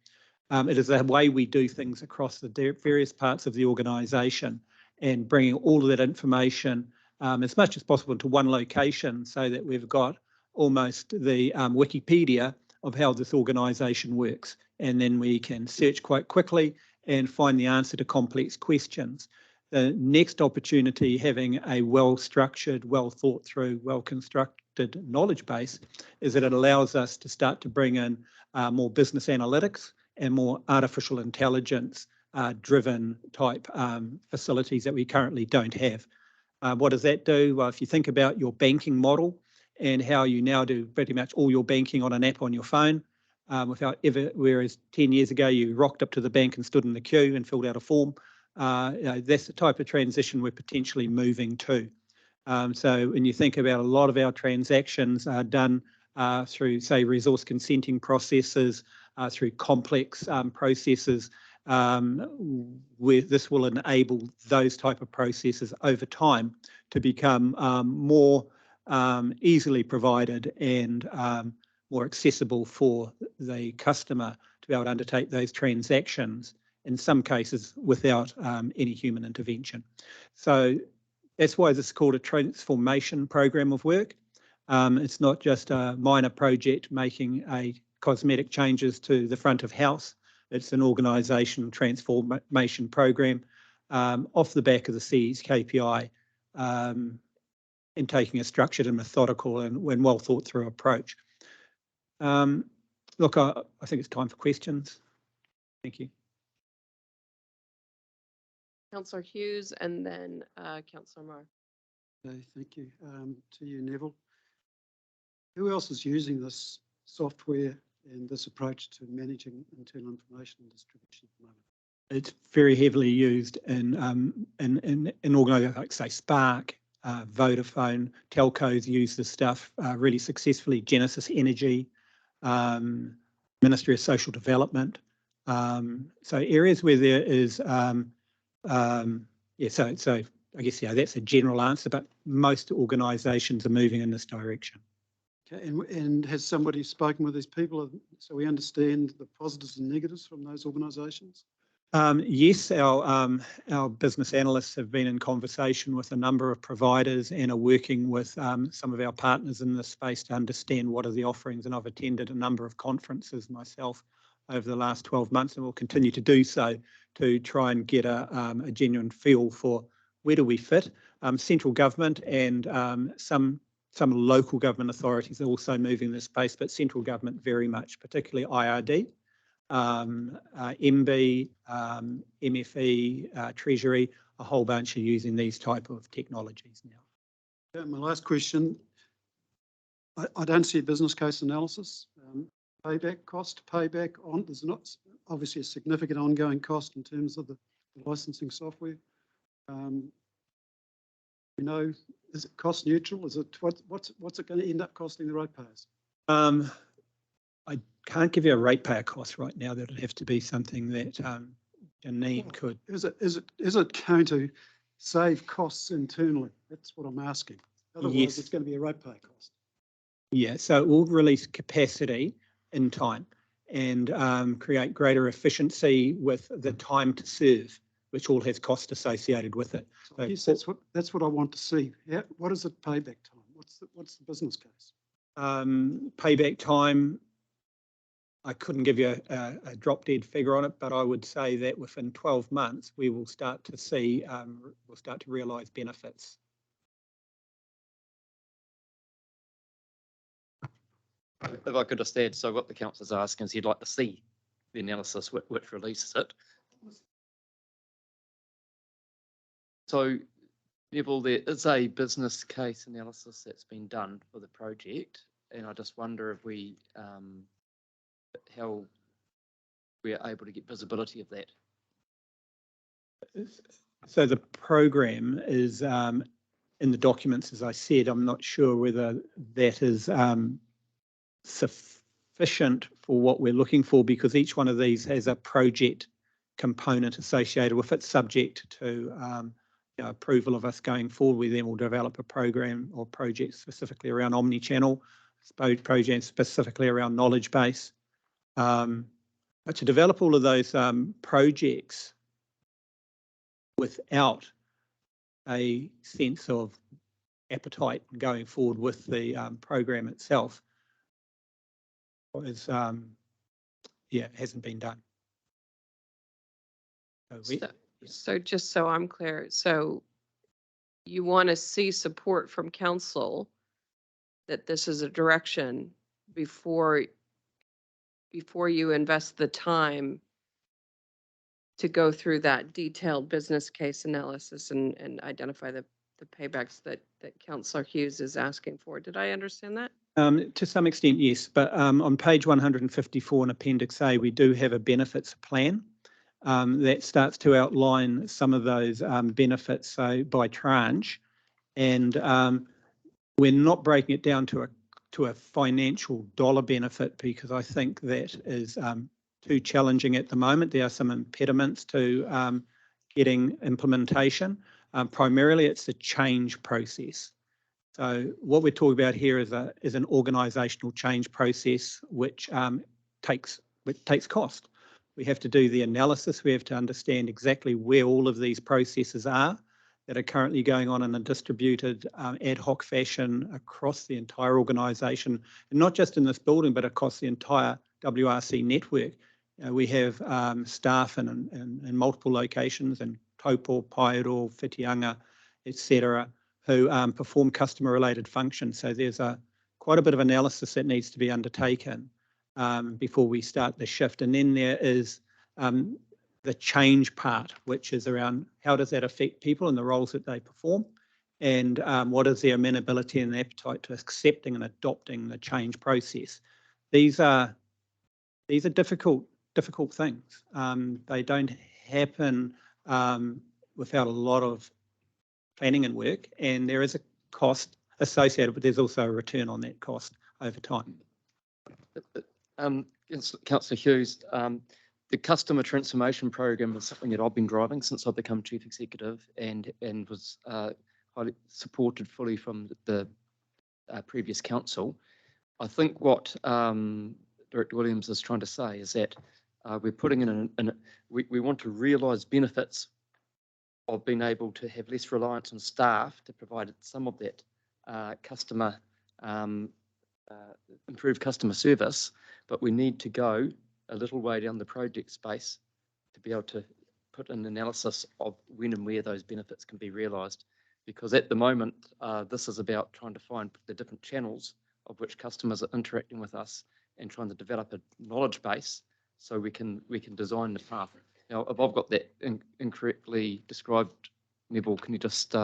way we do things across the various parts of the organisation, and bringing all of that information as much as possible into one location, so that we've got almost the Wikipedia of how this organisation works. And then we can search quite quickly and find the answer to complex questions. The next opportunity, having a well-structured, well-thought-through, well-constructed knowledge base, is that it allows us to start to bring in more business analytics and more artificial intelligence driven type facilities that we currently don't have. What does that do? Well, if you think about your banking model and how you now do pretty much all your banking on an app on your phone, whereas 10 years ago you rocked up to the bank and stood in the queue and filled out a form. That's the type of transition we're potentially moving to. So when you think about a lot of our transactions are done through, say, resource consenting processes, through complex processes, where this will enable those type of processes over time to become more easily provided and more accessible for the customer to be able to undertake those transactions, in some cases without any human intervention. So that's why this is called a transformation program of work. It's not just a minor project making a cosmetic changes to the front of house. It's an organisation transformation program off the back of the CE's KPI, in taking a structured and methodical and well thought through approach. Look, I think it's time for questions. Thank you. Councillor Hughes and then Councillor Marr. Okay, thank you. To you, Neville. Who else is using this software and this approach to managing internal information and distribution at the moment? It's very heavily used in organisations like, say, Spark, Vodafone. Telcos use this stuff really successfully. Genesis Energy, Ministry of Social Development. So areas where there is, so I guess, that's a general answer, but most organisations are moving in this direction. Okay, and has somebody spoken with these people so we understand the positives and negatives from those organisations? Yes, our business analysts have been in conversation with a number of providers and are working with some of our partners in this space to understand what are the offerings, and I've attended a number of conferences myself over the last 12 months and will continue to do so to try and get a genuine feel for where do we fit. Central government and some local government authorities are also moving in this space, but central government very much, particularly IRD. MB, MFE, Treasury, a whole bunch are using these type of technologies now. Okay, my last question. I don't see a business case analysis. Payback cost, payback on, there's not obviously a significant ongoing cost in terms of the licensing software. Is it cost neutral? Is it what's it going to end up costing the ratepayers? I can't give you a ratepayer cost right now. That would have to be something that Janine could. Is it going to save costs internally? That's what I'm asking. Otherwise, yes, it's going to be a ratepayer cost. Yeah, so it will release capacity in time and create greater efficiency with the time to serve, which all has cost associated with it. So yes, that's what I want to see. What is it payback time? What's the business case? Payback time, I couldn't give you a drop dead figure on it, but I would say that within 12 months we will start to see, we'll start to realise benefits. If I could just add, so what the councillor's asking is he'd like to see the analysis which releases it. So, Neville, there is a business case analysis that's been done for the project, and I just wonder if we, how we are able to get visibility of that. So the program is in the documents, as I said. I'm not sure whether that is sufficient for what we're looking for, because each one of these has a project component associated with it, subject to approval of us going forward. We then will develop a program or project specifically around omni-channel, project specifically around knowledge base. But to develop all of those projects without a sense of appetite going forward with the program itself is, hasn't been done. So just so I'm clear, so you want to see support from council that this is a direction before you invest the time to go through that detailed business case analysis and identify the paybacks that Councillor Hughes is asking for. Did I understand that? To some extent, yes, but on page 154 in Appendix A, we do have a benefits plan that starts to outline some of those benefits, so by tranche, and we're not breaking it down to a financial dollar benefit, because I think that is too challenging at the moment. There are some impediments to getting implementation. Primarily, it's the change process. So what we're talking about here is an organisational change process which takes cost. We have to do the analysis. We have to understand exactly where all of these processes are that are currently going on in a distributed ad hoc fashion across the entire organisation, and not just in this building, but across the entire WRC network. We have staff in multiple locations in Taupo, Paeroa, Whitianga, etc., who perform customer-related functions. So there's quite a bit of analysis that needs to be undertaken before we start the shift. And then there is the change part, which is around how does that affect people and the roles that they perform, and what is their amenability and appetite to accepting and adopting the change process. These are difficult things. They don't happen without a lot of planning and work, and there is a cost associated, but there's also a return on that cost over time. Councillor Hughes, the customer transformation program is something that I've been driving since I've become Chief Executive, and was highly supported fully from the previous council. I think what Director Williams is trying to say is that we're putting in we want to realise benefits of being able to have less reliance on staff to provide some of that customer, improved customer service, but we need to go a little way down the project space to be able to put an analysis of when and where those benefits can be realised. Because at the moment, this is about trying to find the different channels of which customers are interacting with us and trying to develop a knowledge base so we can design the path. Now, if I've got that incorrectly described, Neville, can you just...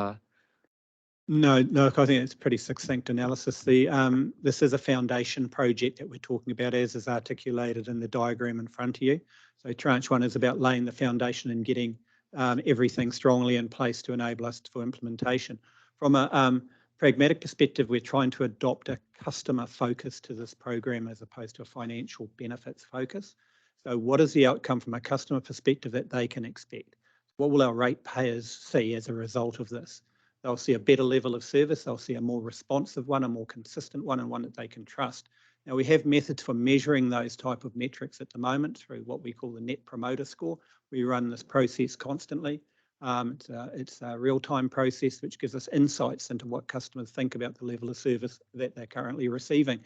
No, I think it's pretty succinct analysis. This is a foundation project that we're talking about, as is articulated in the diagram in front of you. So tranche one is about laying the foundation and getting everything strongly in place to enable us for implementation. From a pragmatic perspective, we're trying to adopt a customer focus to this program as opposed to a financial benefits focus. So what is the outcome from a customer perspective that they can expect? What will our ratepayers see as a result of this? They'll see a better level of service, they'll see a more responsive one, a more consistent one, and one that they can trust. Now, we have methods for measuring those type of metrics at the moment through what we call the Net Promoter Score. We run this process constantly. It's a real-time process which gives us insights into what customers think about the level of service that they're currently receiving.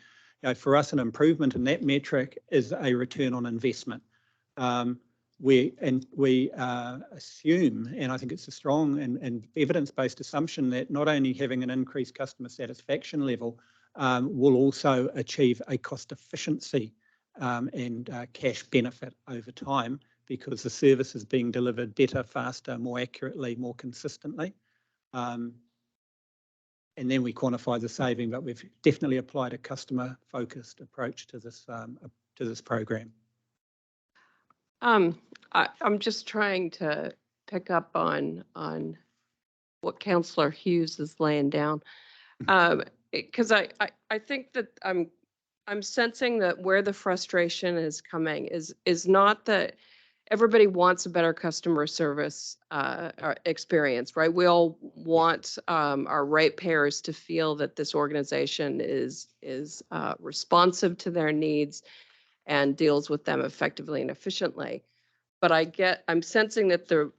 For us, an improvement in that metric is a return on investment. We assume, and I think it's a strong and evidence-based assumption, that not only having an increased customer satisfaction level, will also achieve a cost efficiency and cash benefit over time because the service is being delivered better, faster, more accurately, more consistently. And then we quantify the saving, but we've definitely applied a customer-focused approach to this program. I'm just trying to pick up on what Councillor Hughes is laying down. Because I think that I'm sensing that where the frustration is coming is not that everybody wants a better customer service experience, right? We all want our ratepayers to feel that this organization is responsive to their needs and deals with them effectively and efficiently. But I'm sensing that the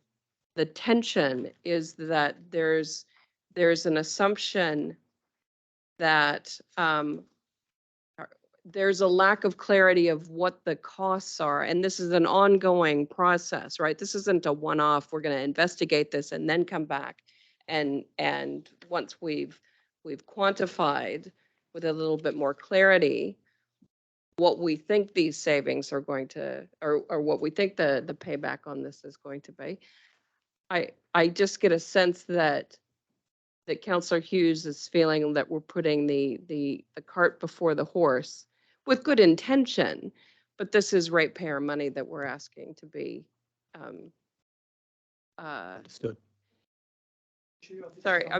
tension is that there's an assumption that there's a lack of clarity of what the costs are. And this is an ongoing process, right? This isn't a one-off, we're going to investigate this and then come back. And once we've quantified with a little bit more clarity what we think these savings are going to, or what we think the payback on this is going to be, I just get a sense that Councillor Hughes is feeling that we're putting the cart before the horse with good intention, but this is ratepayer money that we're asking to be. Understood. Sorry, I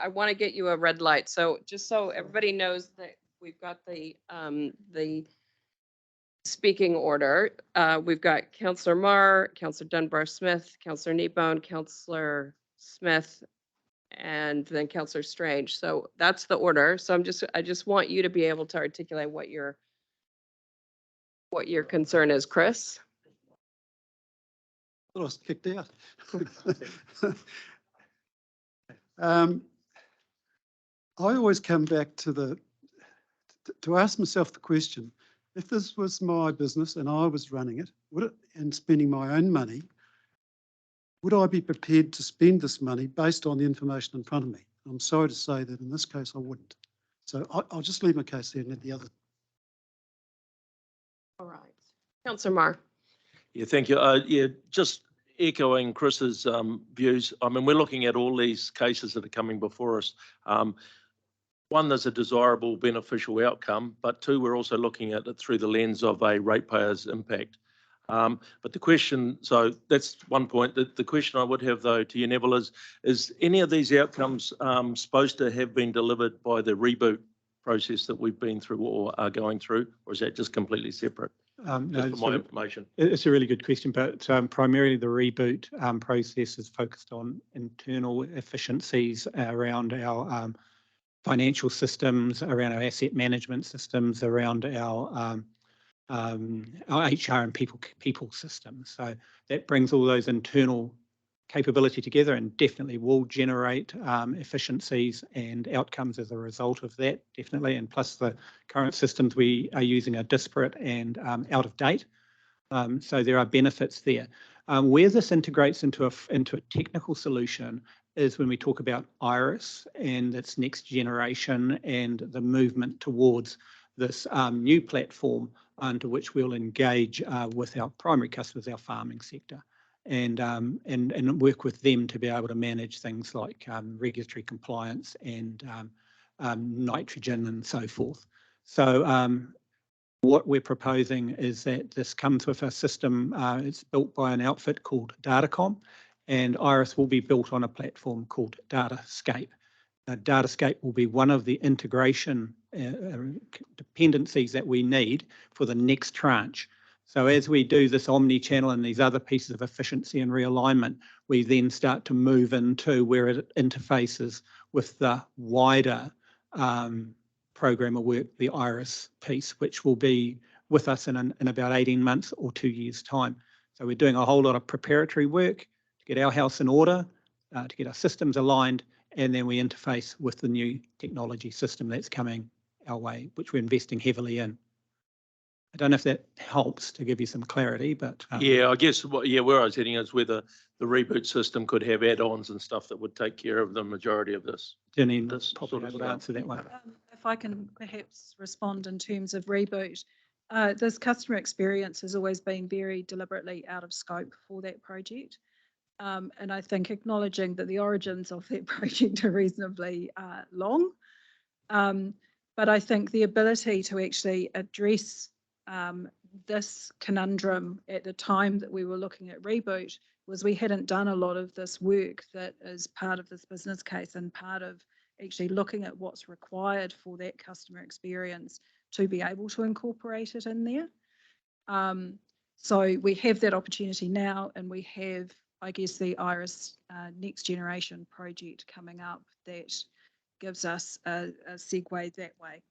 want to get you a red light. So just so everybody knows that we've got the speaking order. We've got Councillor Marr, Councillor Dunbar-Smith, Councillor Kneebone, Councillor Smith, and then Councillor Strange. So that's the order. So I just want you to be able to articulate what your concern is, Chris. I was kicked out. I always come back to ask myself the question, if this was my business and I was running it, and spending my own money, would I be prepared to spend this money based on the information in front of me? I'm sorry to say that in this case, I wouldn't. So I'll just leave my case there and let the other. All right. Councillor Marr. Yeah, thank you. Yeah, just echoing Chris's views. I mean, we're looking at all these cases that are coming before us. One, there's a desirable beneficial outcome, but two, we're also looking at it through the lens of a ratepayer's impact. But the question, so that's one point. The question I would have though to you, Neville, is any of these outcomes supposed to have been delivered by the reboot process that we've been through or are going through, or is that just completely separate? No, for my information. It's a really good question, but primarily the reboot process is focused on internal efficiencies around our financial systems, around our asset management systems, around our HR and people systems. So that brings all those internal capability together and definitely will generate efficiencies and outcomes as a result of that, definitely. And plus the current systems we are using are disparate and out of date. So there are benefits there. Where this integrates into a technical solution is when we talk about Iris and its next generation and the movement towards this new platform under which we'll engage with our primary customers, our farming sector, and work with them to be able to manage things like regulatory compliance and nitrogen and so forth. So what we're proposing is that this comes with a system, it's built by an outfit called Datacom, and Iris will be built on a platform called Datascape. Datascape will be one of the integration dependencies that we need for the next tranche. So as we do this omni-channel and these other pieces of efficiency and realignment, we then start to move into where it interfaces with the wider program of work, the Iris piece, which will be with us in about 18 months or 2 years' time. So we're doing a whole lot of preparatory work to get our house in order, to get our systems aligned, and then we interface with the new technology system that's coming our way, which we're investing heavily in. I don't know if that helps to give you some clarity, but. Yeah, I guess, where I was heading is whether the reboot system could have add-ons and stuff that would take care of the majority of this. Janine, This probably sort of able to stuff. answer that one. If I can perhaps respond in terms of reboot, this customer experience has always been very deliberately out of scope for that project. And I think acknowledging that the origins of that project are reasonably long. But I think the ability to actually address this conundrum at the time that we were looking at reboot was we hadn't done a lot of this work that is part of this business case and part of actually looking at what's required for that customer experience to be able to incorporate it in there. So we have that opportunity now, and we have, I guess, the IRIS Next Generation project coming up that gives us a segue that way,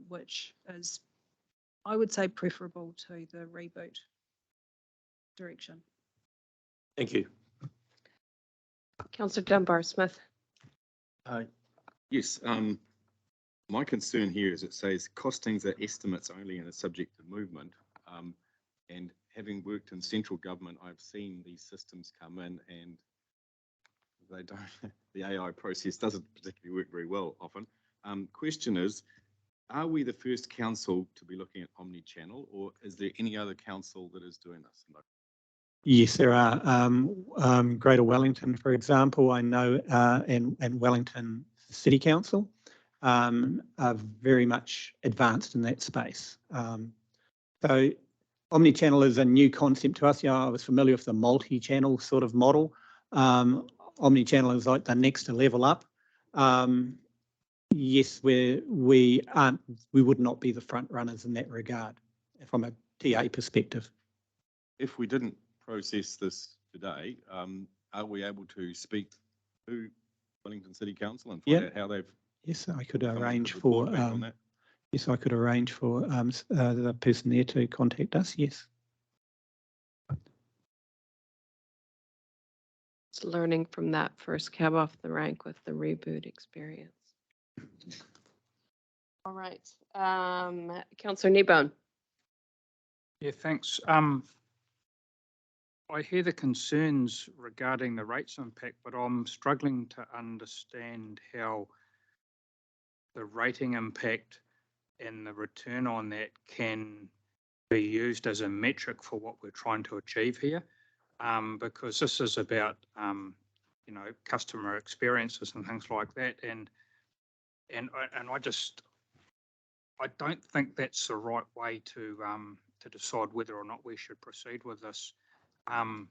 which is, I would say, preferable to the reboot direction. Thank you. Councillor Dunbar Smith. Yes, my concern here is it says costings are estimates only and are subject to movement. And having worked in central government, I've seen these systems come in and they don't, the AI process doesn't particularly work very well often. Question is, are we the first council to be looking at omni-channel, or is there any other council that is doing this? Yes, there are. Greater Wellington, for example, I know, and Wellington City Council are very much advanced in that space. So omni-channel is a new concept to us. I was familiar with the multi-channel sort of model. Omni-channel is like the next level up. Yes, we would not be the front runners in that regard from a TA perspective. If we didn't process this today, are we able to speak to Wellington City Council and find out how they've? Yes, I could come up arrange with a for. report back on that? Yes, I could arrange for the person there to contact us. Yes. It's learning from that first cab off the rank with the reboot experience. All right, Councillor Kneebone. Yeah, thanks. I hear the concerns regarding the rates impact, but I'm struggling to understand how the rating impact and the return on that can be used as a metric for what we're trying to achieve here. Because this is about, customer experiences and things like that. And I don't think that's the right way to decide whether or not we should proceed with this. I'm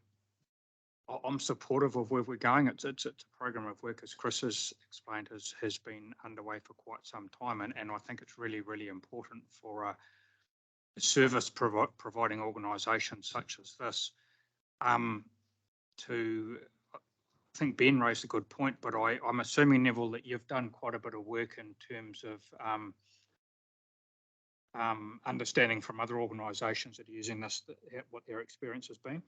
supportive of where we're going. It's a program of work, as Chris has explained, has been underway for quite some time, and I think it's really, really important for a service providing organisation such as this to. I think Ben raised a good point, but I'm assuming, Neville, that you've done quite a bit of work in terms of understanding from other organisations that are using this, what their experience has been.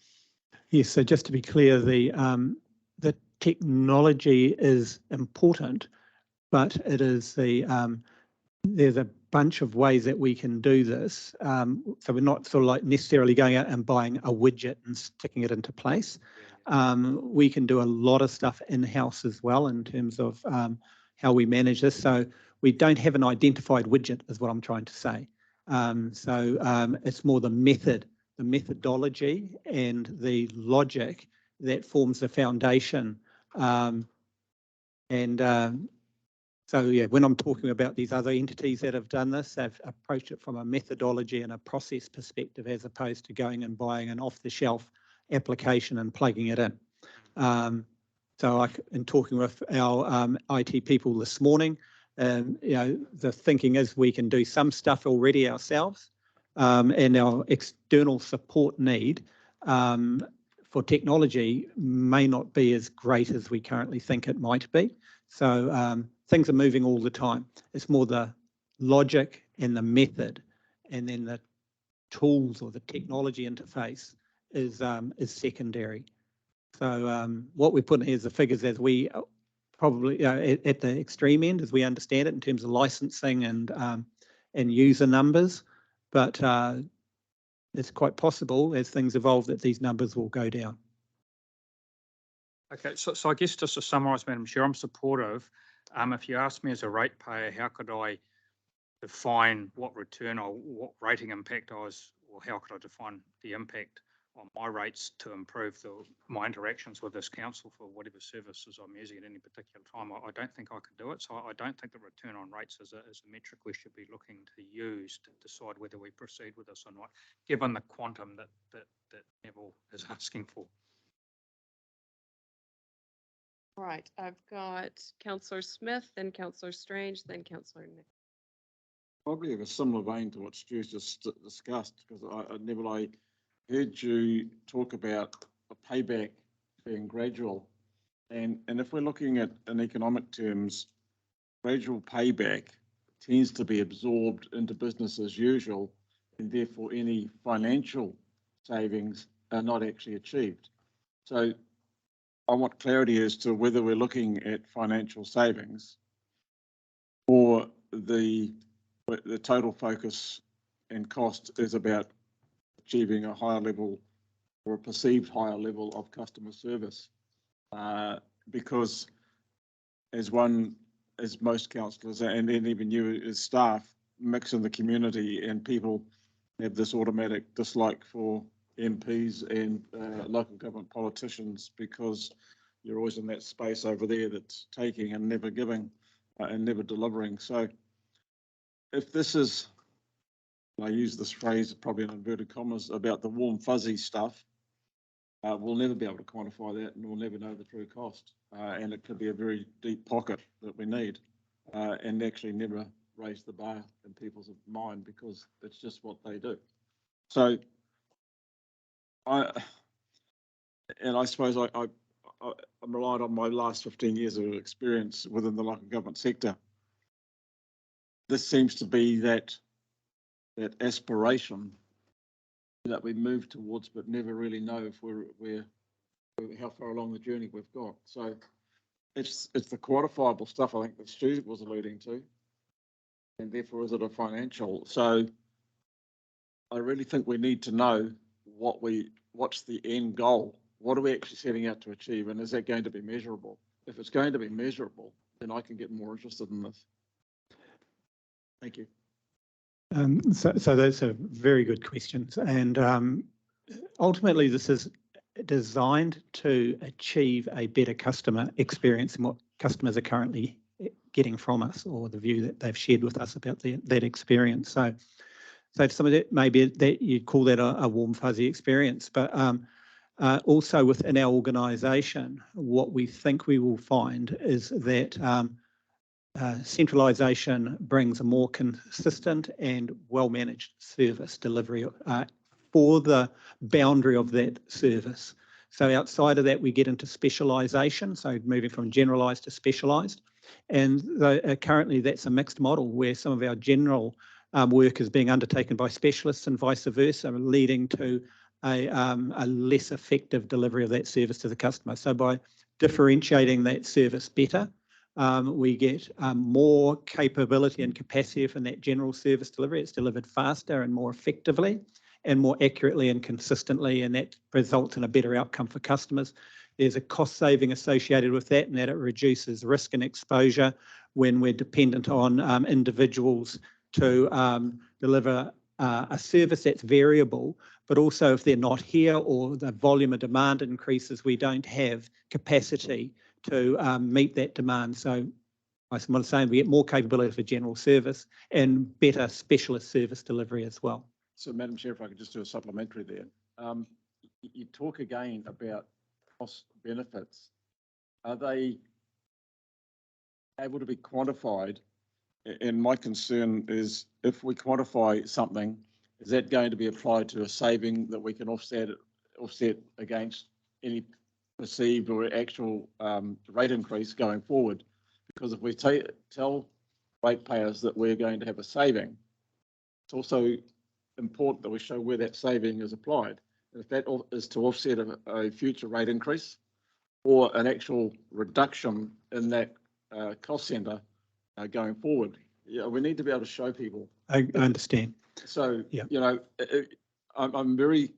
Yes, so just to be clear, the technology is important, but it is there's a bunch of ways that we can do this. So we're not sort of like necessarily going out and buying a widget and sticking it into place. We can do a lot of stuff in-house as well in terms of how we manage this. So we don't have an identified widget is what I'm trying to say. It's more the methodology and the logic that forms the foundation. So yeah, when I'm talking about these other entities that have done this, they've approached it from a methodology and a process perspective as opposed to going and buying an off-the-shelf application and plugging it in. In talking with our IT people this morning, the thinking is we can do some stuff already ourselves, and our external support need for technology may not be as great as we currently think it might be. So things are moving all the time. It's more the logic and the method, and then the tools or the technology interface is secondary. So what we put in here is the figures as we probably at the extreme end, as we understand it in terms of licensing and user numbers. but it's quite possible as things evolve that these numbers will go down. Okay, so I guess just to summarise, Madam Chair, I'm supportive. If you ask me as a ratepayer, how could I define what return or what rating impact or how could I define the impact on my rates to improve my interactions with this council for whatever services I'm using at any particular time? I don't think I could do it. So I don't think the return on rates is a metric we should be looking to use to decide whether we proceed with this or not, given the quantum that Neville is asking for. Right, I've got Councillor Smith, then Councillor Strange, then Councillor Nick. Probably of a similar vein to what Stu's just discussed, because Neville, I heard you talk about a payback being gradual. And if we're looking at in economic terms, gradual payback tends to be absorbed into business as usual, and therefore any financial savings are not actually achieved. So I want clarity as to whether we're looking at financial savings or the total focus and cost is about achieving a higher level or a perceived higher level of customer service. Because as most councillors and even you as staff mix in the community, and people have this automatic dislike for MPs and local government politicians because you're always in that space over there that's taking and never giving and never delivering. So if this is, I use this phrase probably in inverted commas, about the warm fuzzy stuff, we'll never be able to quantify that, and we'll never know the true cost. And it could be a very deep pocket that we need, and actually never raise the bar in people's mind because it's just what they do. So I suppose I'm reliant on my last 15 years of experience within the local government sector. This seems to be that aspiration that we move towards, but never really know if we're how far along the journey we've got. So it's the quantifiable stuff I think that Stu was alluding to, and therefore is it a financial? So I really think we need to know what's the end goal. What are we actually setting out to achieve, and is that going to be measurable? If it's going to be measurable, then I can get more interested in this. Thank you. So that's a very good question, and ultimately this is designed to achieve a better customer experience than what customers are currently getting from us, or the view that they've shared with us about that experience. So some of that maybe that you'd call that a warm fuzzy experience, but also within our organisation, what we think we will find is that centralisation brings a more consistent and well-managed service delivery for the boundary of that service. So outside of that, we get into specialisation, so moving from generalised to specialised. And currently that's a mixed model where some of our general work is being undertaken by specialists and vice versa, leading to a less effective delivery of that service to the customer. So by differentiating that service better, we get more capability and capacity from that general service delivery. It's delivered faster and more effectively and more accurately and consistently, and that results in a better outcome for customers. There's a cost saving associated with that, and that it reduces risk and exposure when we're dependent on individuals to deliver a service that's variable, but also if they're not here or the volume of demand increases, we don't have capacity to meet that demand. So I'm saying we get more capability for general service and better specialist service delivery as well. So Madam Chair, if I could just do a supplementary there. You talk again about cost benefits. Are they able to be quantified? And my concern is if we quantify something, is that going to be applied to a saving that we can offset against any perceived or actual rate increase going forward? Because if we tell ratepayers that we're going to have a saving, it's also important that we show where that saving is applied. If that is to offset a future rate increase or an actual reduction in that cost centre going forward, yeah, we need to be able to show people. I understand. So, Yeah. you know, I'm very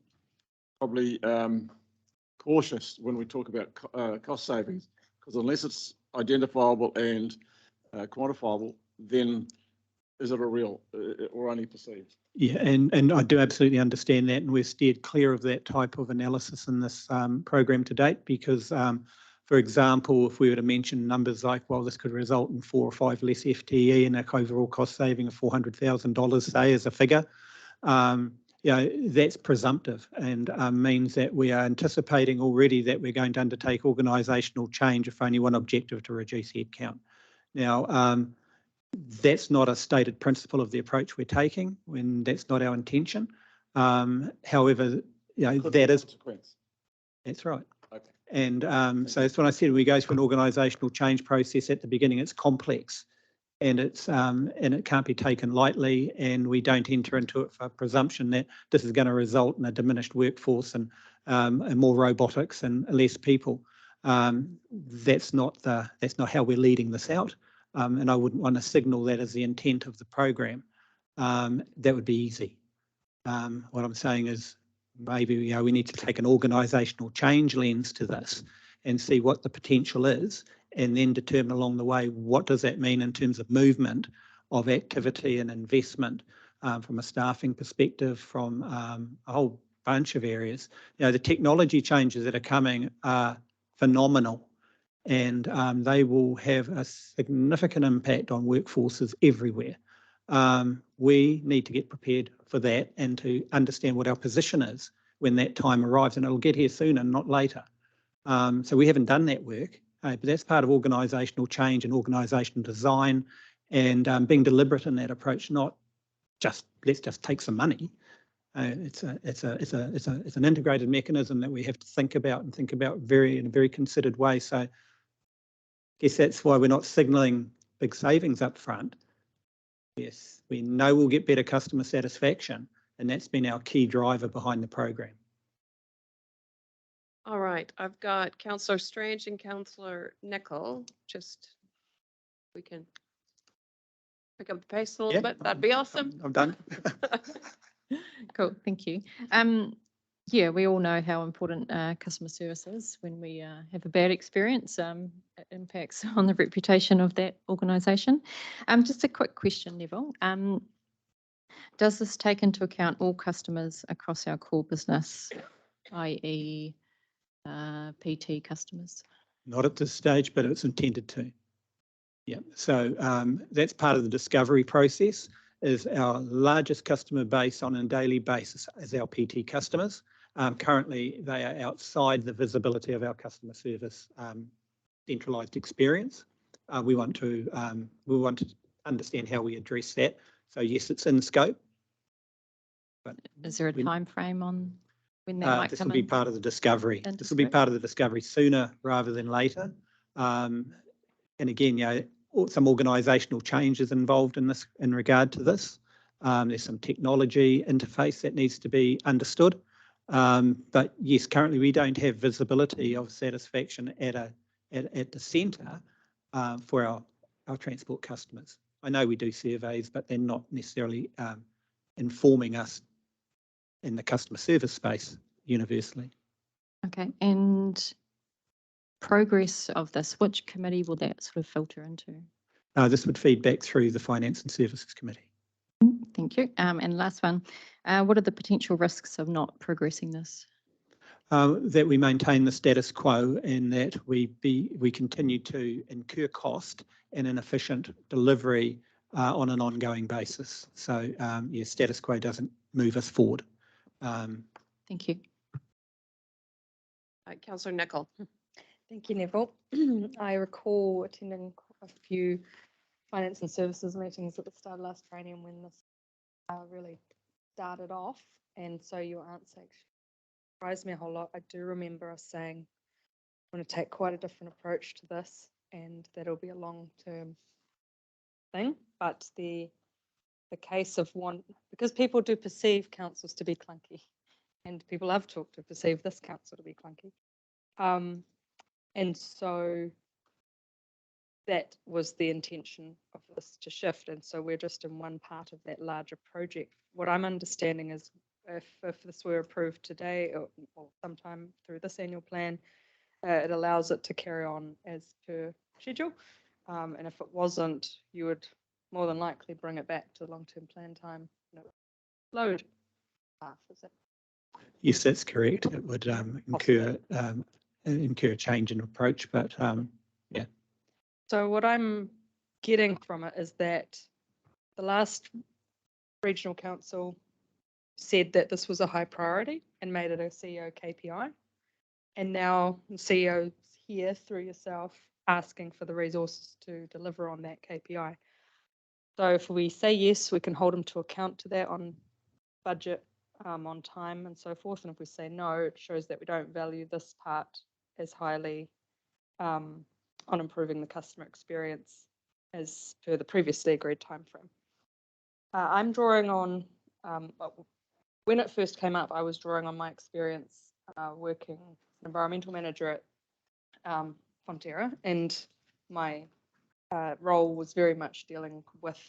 probably cautious when we talk about cost savings, because unless it's identifiable and quantifiable, then is it a real or only perceived? Yeah, and I do absolutely understand that, and we've steered clear of that type of analysis in this program to date because, for example, if we were to mention numbers like, well, this could result in 4 or 5 less FTE and an overall cost saving of $400,000, say, as a figure, you know, that's presumptive and means that we are anticipating already that we're going to undertake organisational change if only one objective to reduce headcount. Now, that's not a stated principle of the approach we're taking, when that's not our intention. However, you know, Could be that is, consequence. that's right. Okay. And so that's when I said we go through an organisational change process at the beginning. It's complex, and it can't be taken lightly. And we don't enter into it for presumption that this is going to result in a diminished workforce and more robotics and less people. That's not how we're leading this out. And I wouldn't want to signal that as the intent of the program. That would be easy. What I'm saying is maybe, you know, we need to take an organisational change lens to this and see what the potential is, and then determine along the way what does that mean in terms of movement of activity and investment from a staffing perspective, from a whole bunch of areas. You know, the technology changes that are coming are phenomenal, and they will have a significant impact on workforces everywhere. We need to get prepared for that and to understand what our position is when that time arrives, and it'll get here sooner, not later. So we haven't done that work, but that's part of organisational change and organisational design, and being deliberate in that approach, not just let's just take some money. It's an integrated mechanism that we have to think about in a very considered way. So I guess that's why we're not signalling big savings up front. Yes, we know we'll get better customer satisfaction, and that's been our key driver behind the program. All right, I've got Councillor Strange and Councillor Nicol. Just, we can pick up the pace a little bit. That'd be awesome. I'm done. Cool, thank you. Yeah, we all know how important customer service is. When we have a bad experience, it impacts on the reputation of that organisation. Just a quick question, Neville. Does this take into account all customers across our core business, i.e. PT customers? Not at this stage, but it's intended to. Yeah, so that's part of the discovery process. Is our largest customer base on a daily basis as our PT customers. Currently, they are outside the visibility of our customer service centralised experience. We want to understand how we address that. So yes, it's in scope. But is there a time frame on when that might this come will be in? part of the discovery. This will be part of the discovery sooner rather than later. And again, you know, some organisational changes involved in this in regard to this. There's some technology interface that needs to be understood. But yes, currently we don't have visibility of satisfaction at the centre for our transport customers. I know we do surveys, but they're not necessarily informing us in the customer service space universally. Okay, and progress of this, which committee will that sort of filter into? This would feed back through the Finance and Services Committee. Thank you. And last one, what are the potential risks of not progressing this? That we maintain the status quo and that we continue to incur cost and inefficient delivery on an ongoing basis. So yes, status quo doesn't move us forward. Thank you. Councillor Nicol. Thank you, Neville. I recall attending a few finance and services meetings at the start of last training when this really started off, and so your answer actually surprised me a whole lot. I do remember us saying we're going to take quite a different approach to this, and that'll be a long-term thing. But the case of because people do perceive councils to be clunky, and people I've talked to perceive this council to be clunky. And so that was the intention of this to shift. And so we're just in one part of that larger project. What I'm understanding is if this were approved today or sometime through this annual plan, it allows it to carry on as per schedule. And if it wasn't, you would more than likely bring it back to long-term plan time. Load. Is it? Yes, that's correct. It would incur a change in approach, but yeah. So what I'm getting from it is that the last regional council said that this was a high priority and made it a CEO KPI. And now the CEO's here through yourself asking for the resources to deliver on that KPI. So if we say yes, we can hold them to account to that on budget, on time and so forth. And if we say no, it shows that we don't value this part as highly on improving the customer experience as per the previously agreed timeframe. I'm drawing on, when it first came up, I was drawing on my experience working as an environmental manager at Fonterra, and my role was very much dealing with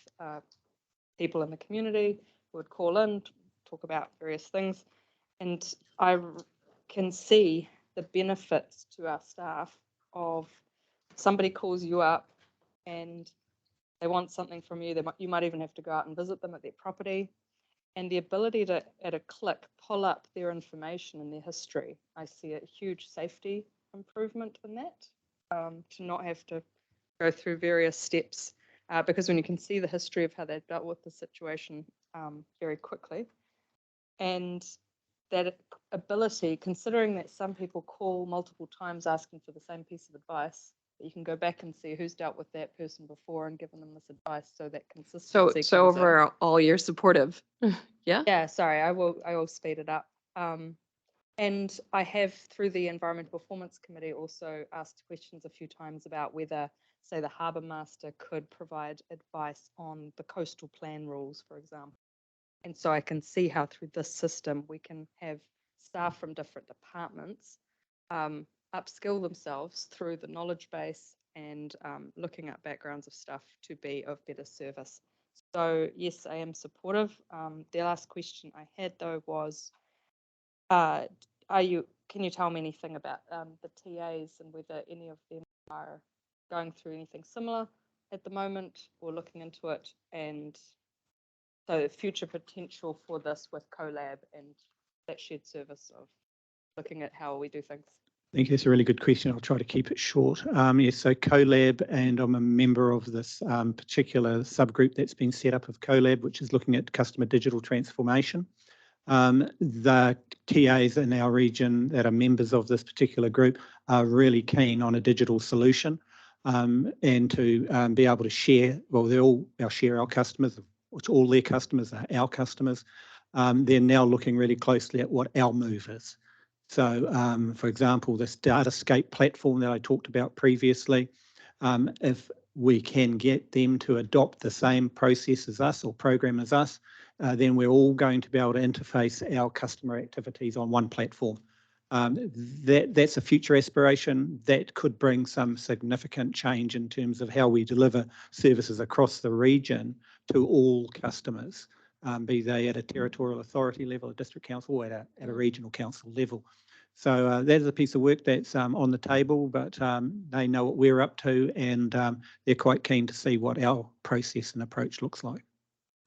people in the community who would call in, talk about various things, and I can see the benefits to our staff of somebody calls you up and they want something from you. You might even have to go out and visit them at their property, and the ability to, at a click, pull up their information and their history. I see a huge safety improvement in that, to not have to go through various steps, because when you can see the history of how they've dealt with the situation very quickly, and that ability, considering that some people call multiple times asking for the same piece of advice, that you can go back and see who's dealt with that person before and given them this advice, so that consistency. So comes in. overall, you're supportive. Yeah? Yeah, sorry, I will speed it up. And I have, through the Environmental Performance Committee, also asked questions a few times about whether, say, the Harbour Master could provide advice on the coastal plan rules, for example. And so I can see how through this system we can have staff from different departments upskill themselves through the knowledge base and looking at backgrounds of stuff to be of better service. So yes, I am supportive. The last question I had though was, can you tell me anything about the TAs and whether any of them are going through anything similar at the moment or looking into it, and so future potential for this with CoLab and that shared service of looking at how we do things? I think it's a really good question. I'll try to keep it short. Yes, so CoLab, and I'm a member of this particular subgroup that's been set up of CoLab, which is looking at customer digital transformation. The TAs in our region that are members of this particular group are really keen on a digital solution, and to be able to share, well, they'll share our customers, which all their customers are our customers. They're now looking really closely at what our move is. So, for example, this Datascape platform that I talked about previously, if we can get them to adopt the same process as us or program as us, then we're all going to be able to interface our customer activities on one platform. That's a future aspiration that could bring some significant change in terms of how we deliver services across the region to all customers, be they at a territorial authority level, a district council, or at a regional council level. So there's a piece of work that's on the table, but they know what we're up to, and they're quite keen to see what our process and approach looks like.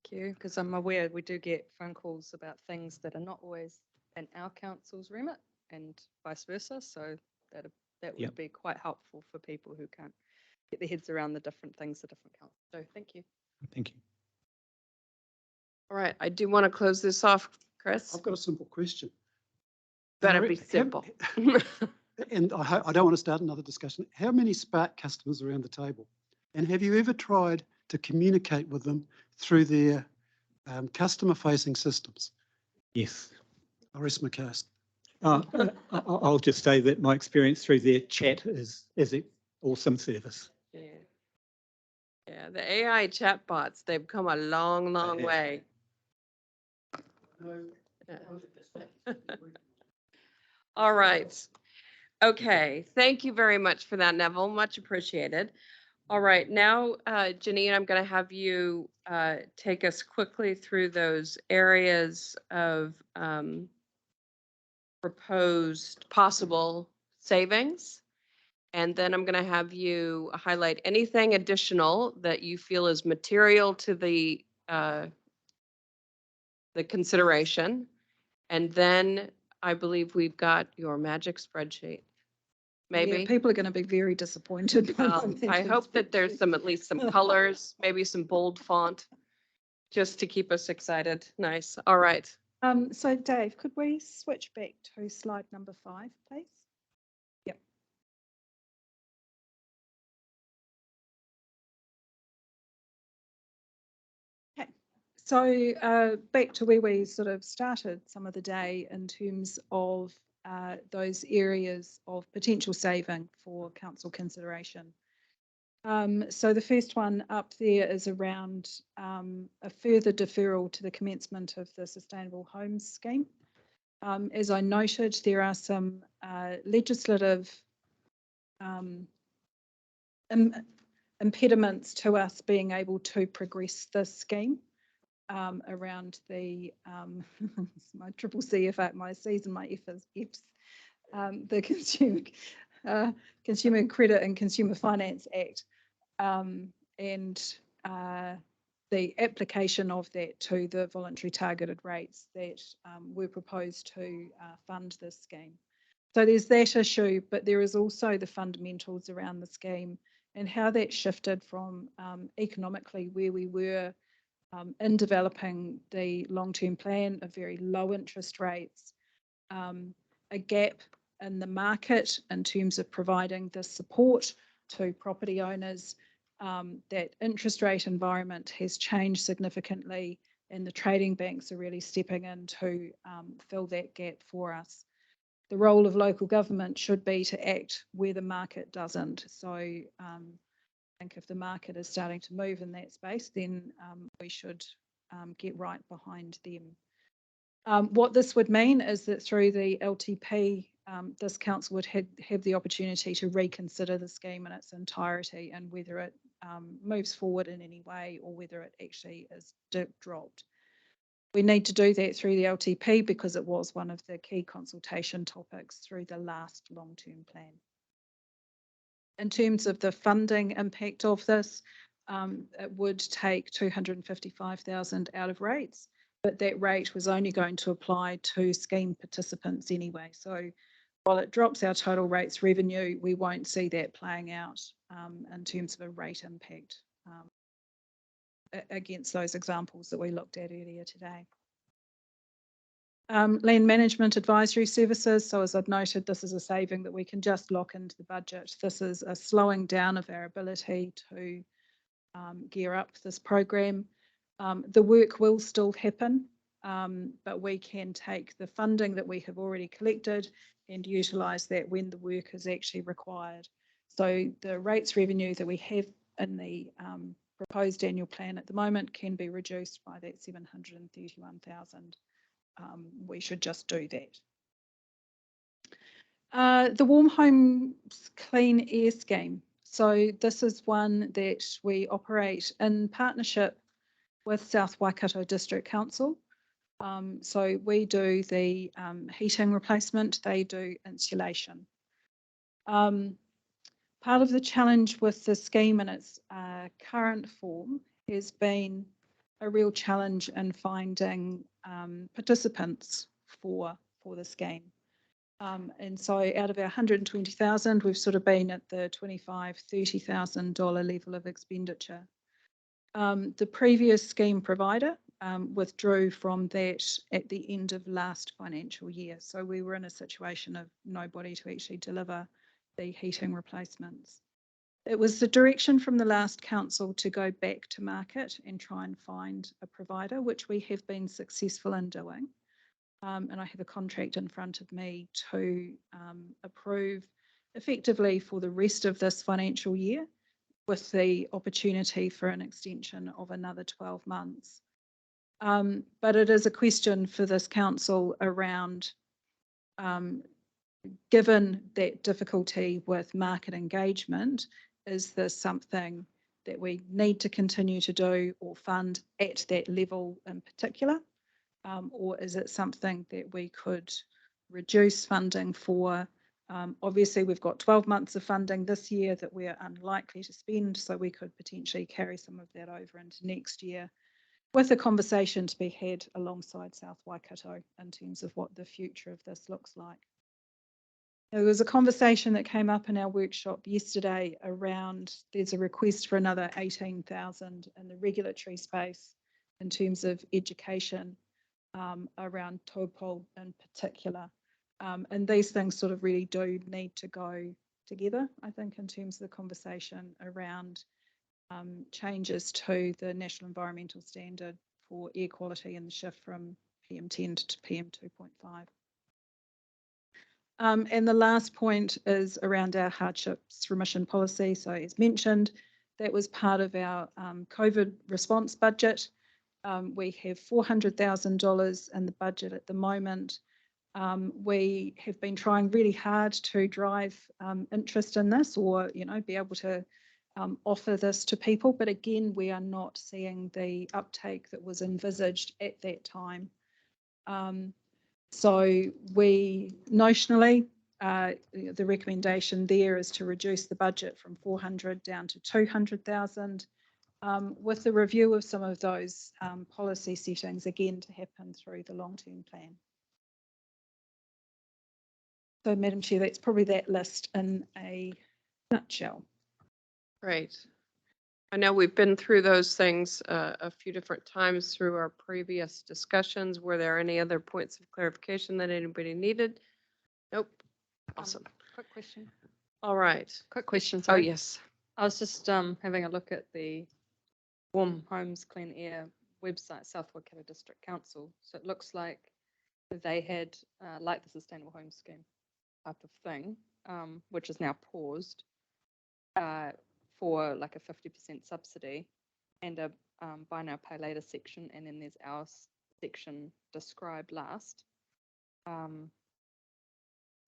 Thank you, because I'm aware we do get phone calls about things that are not always in our council's remit and vice versa. So that would be quite helpful for people who can't get their heads around the different things that different councils do. Thank you. Thank you. All right, I do want to close this off, Chris. I've got a simple question. Better be simple. And I don't want to start another discussion. How many Spark customers are around the table? And have you ever tried to communicate with them through their customer-facing systems? Yes. I rest my case. I'll just say that my experience through their chat is an awesome service. Yeah. Yeah, the AI chatbots, they've come a long, long way. Yeah. All right. Okay, thank you very much for that, Neville. Much appreciated. All right, now, Janine, I'm going to have you take us quickly through those areas of proposed possible savings. And then I'm going to have you highlight anything additional that you feel is material to the consideration. And then I believe we've got your magic spreadsheet. Yeah, Maybe. people are going to be very disappointed. by my I magic hope that there's spreadsheet. some, at least some colors, maybe some bold font, just to keep us excited. Nice. All right. So Dave, could we switch back to slide number 5, please? Yep. Okay. So back to where we sort of started some of the day in terms of those areas of potential saving for council consideration. So the first one up there is around a further deferral to the commencement of the Sustainable Homes Scheme. As I noted, there are some legislative impediments to us being able to progress this scheme around the my triple CF, my C's and my F's, the Consumer Credit and Consumer Finance Act, and the application of that to the voluntary targeted rates that were proposed to fund this scheme. So there's that issue, but there is also the fundamentals around the scheme and how that shifted from economically where we were in developing the long-term plan of very low interest rates, a gap in the market in terms of providing the support to property owners. That interest rate environment has changed significantly and the trading banks are really stepping in to fill that gap for us. The role of local government should be to act where the market doesn't. So I think if the market is starting to move in that space, then we should get right behind them. What this would mean is that through the LTP, this council would have the opportunity to reconsider the scheme in its entirety and whether it moves forward in any way or whether it actually is dropped. We need to do that through the LTP because it was one of the key consultation topics through the last long-term plan. In terms of the funding impact of this, it would take 255,000 out of rates, but that rate was only going to apply to scheme participants anyway. So while it drops our total rates revenue, we won't see that playing out in terms of a rate impact against those examples that we looked at earlier today. Land management advisory services. So as I've noted, this is a saving that we can just lock into the budget. This is a slowing down of our ability to gear up this program. The work will still happen, but we can take the funding that we have already collected and utilise that when the work is actually required. So the rates revenue that we have in the proposed annual plan at the moment can be reduced by that 731,000. We should just do that. The Warm Homes Clean Air Scheme. So this is one that we operate in partnership with South Waikato District Council. So we do the heating replacement, they do insulation. Part of the challenge with the scheme in its current form has been a real challenge in finding participants for the scheme. And so out of our 120,000, we've sort of been at the $25,000–$30,000 level of expenditure. The previous scheme provider withdrew from that at the end of last financial year. So we were in a situation of nobody to actually deliver the heating replacements. It was the direction from the last council to go back to market and try and find a provider, which we have been successful in doing. And I have a contract in front of me to approve effectively for the rest of this financial year with the opportunity for an extension of another 12 months. But it is a question for this council around, given that difficulty with market engagement is this something that we need to continue to do or fund at that level in particular? Or is it something that we could reduce funding for? Obviously, we've got 12 months of funding this year that we're unlikely to spend, so we could potentially carry some of that over into next year, with a conversation to be had alongside South Waikato in terms of what the future of this looks like. There was a conversation that came up in our workshop yesterday around there's a request for another 18,000 in the regulatory space in terms of education around taupo in particular. And these things sort of really do need to go together, I think, in terms of the conversation around changes to the National Environmental Standard for air quality and the shift from PM10 to PM2.5. And the last point is around our hardships remission policy. So as mentioned, that was part of our COVID response budget. We have $400,000 in the budget at the moment. We have been trying really hard to drive interest in this, or be able to offer this to people. But again, we are not seeing the uptake that was envisaged at that time. So we notionally, the recommendation there is to reduce the budget from 400 down to 200,000, with the review of some of those policy settings again to happen through the long-term plan. So, Madam Chair, that's probably that list in a nutshell. Great. I know we've been through those things a few different times through our previous discussions. Were there any other points of clarification that anybody needed? Nope. Awesome. Quick question. All right. Quick question. Oh, Sorry. yes. I was just having a look at the Warm Homes Clean Air website, South Waikato District Council. So it looks like they had, like the Sustainable Home Scheme type of thing, which is now paused, for like a 50% subsidy and a buy now, pay later section. And then there's our section described last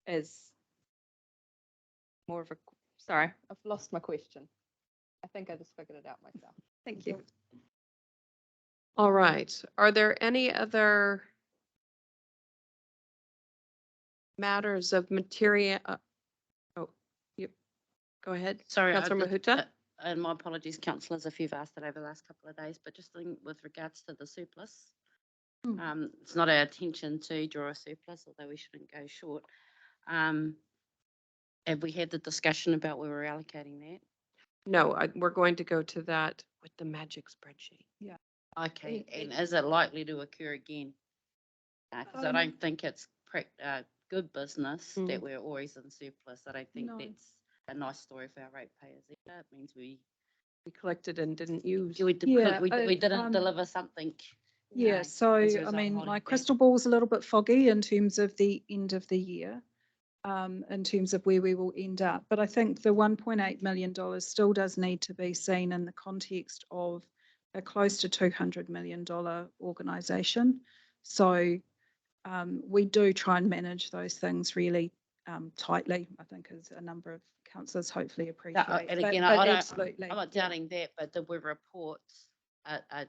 as more of a, sorry, I've lost my question. I think I just figured it out myself. Thank you. All right. Are there any other matters of material? Oh, you go ahead. Sorry, Councillor Mahuta. And my apologies, councillors, if you've asked that over the last couple of days, but just with regards to the surplus, it's not our intention to draw a surplus, although we shouldn't go short. Have we had the discussion about where we're allocating that? No, we're going to go to that with the magic spreadsheet. Yeah. Okay, and is it likely to occur again? Because I don't think it's good business that we're always in surplus. I don't think that's a nice story for our ratepayers either. It means we collected and didn't use. we didn't deliver something. Yeah, so I mean, my crystal ball's a little bit foggy in terms of the end of the year, in terms of where we will end up. But I think the $1.8 million still does need to be seen in the context of a close to $200 million organisation. So we do try and manage those things really tightly, I think, as a number of councillors hopefully appreciate. And again, absolutely. I'm not doubting that, but did we report a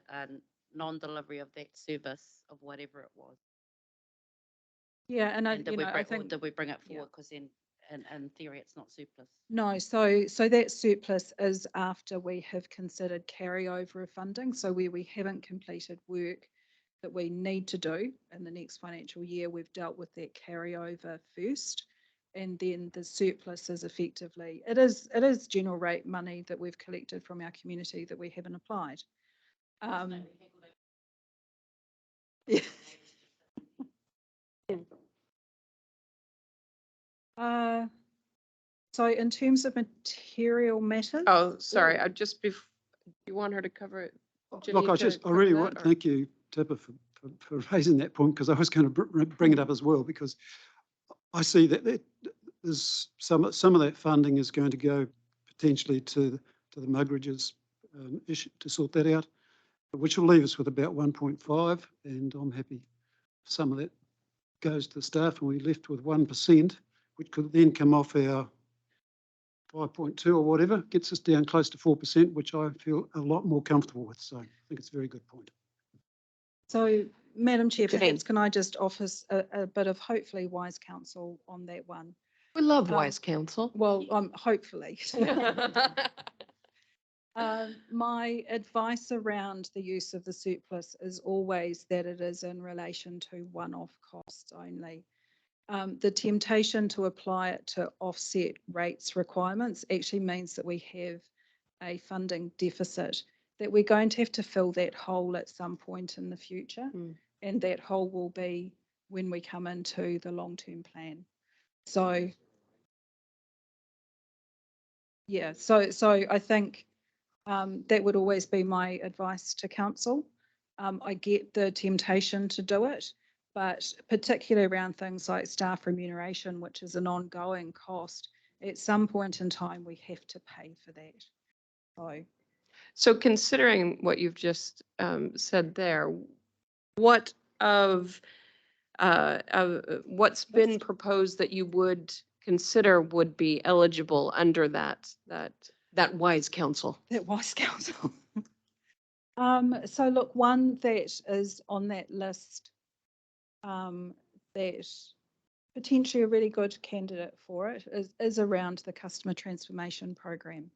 non-delivery of that service of whatever it was? Yeah, and I think did we bring it forward because in theory it's not surplus? No, so that surplus is after we have considered carryover of funding. So where we haven't completed work that we need to do in the next financial year, we've dealt with that carryover first, and then the surplus is effectively it is general rate money that we've collected from our community that we haven't applied. Yeah. So in terms of material matters. Oh, sorry. I just you want her to cover it? Look, I really want to thank you, Tipper, for raising that point, because I was going to bring it up as well, because I see that there's some of that funding is going to go potentially to the Mugridge's issue to sort that out, which will leave us with about 1.5, and I'm happy some of that goes to staff and we're left with 1%, which could then come off our 5.2 or whatever, gets us down close to 4%, which I feel a lot more comfortable with. So I think it's a very good point. So, Madam Chair, Jane. perhaps can I just offer a bit of hopefully wise counsel on that one? We love Um, wise counsel. Well, hopefully. My advice around the use of the surplus is always that it is in relation to one-off costs only. The temptation to apply it to offset rates requirements actually means that we have a funding deficit, that we're going to have to fill that hole at some point in the future. And that hole will be when we come into the long-term plan. So, yeah, so I think that would always be my advice to council. I get the temptation to do it, but particularly around things like staff remuneration, which is an ongoing cost, at some point in time, we have to pay for that. So considering what you've just said there, what of what's been proposed that you would consider would be eligible under that wise counsel? That wise counsel. So look, one that is on that list, that potentially a really good candidate for it is around the customer transformation program.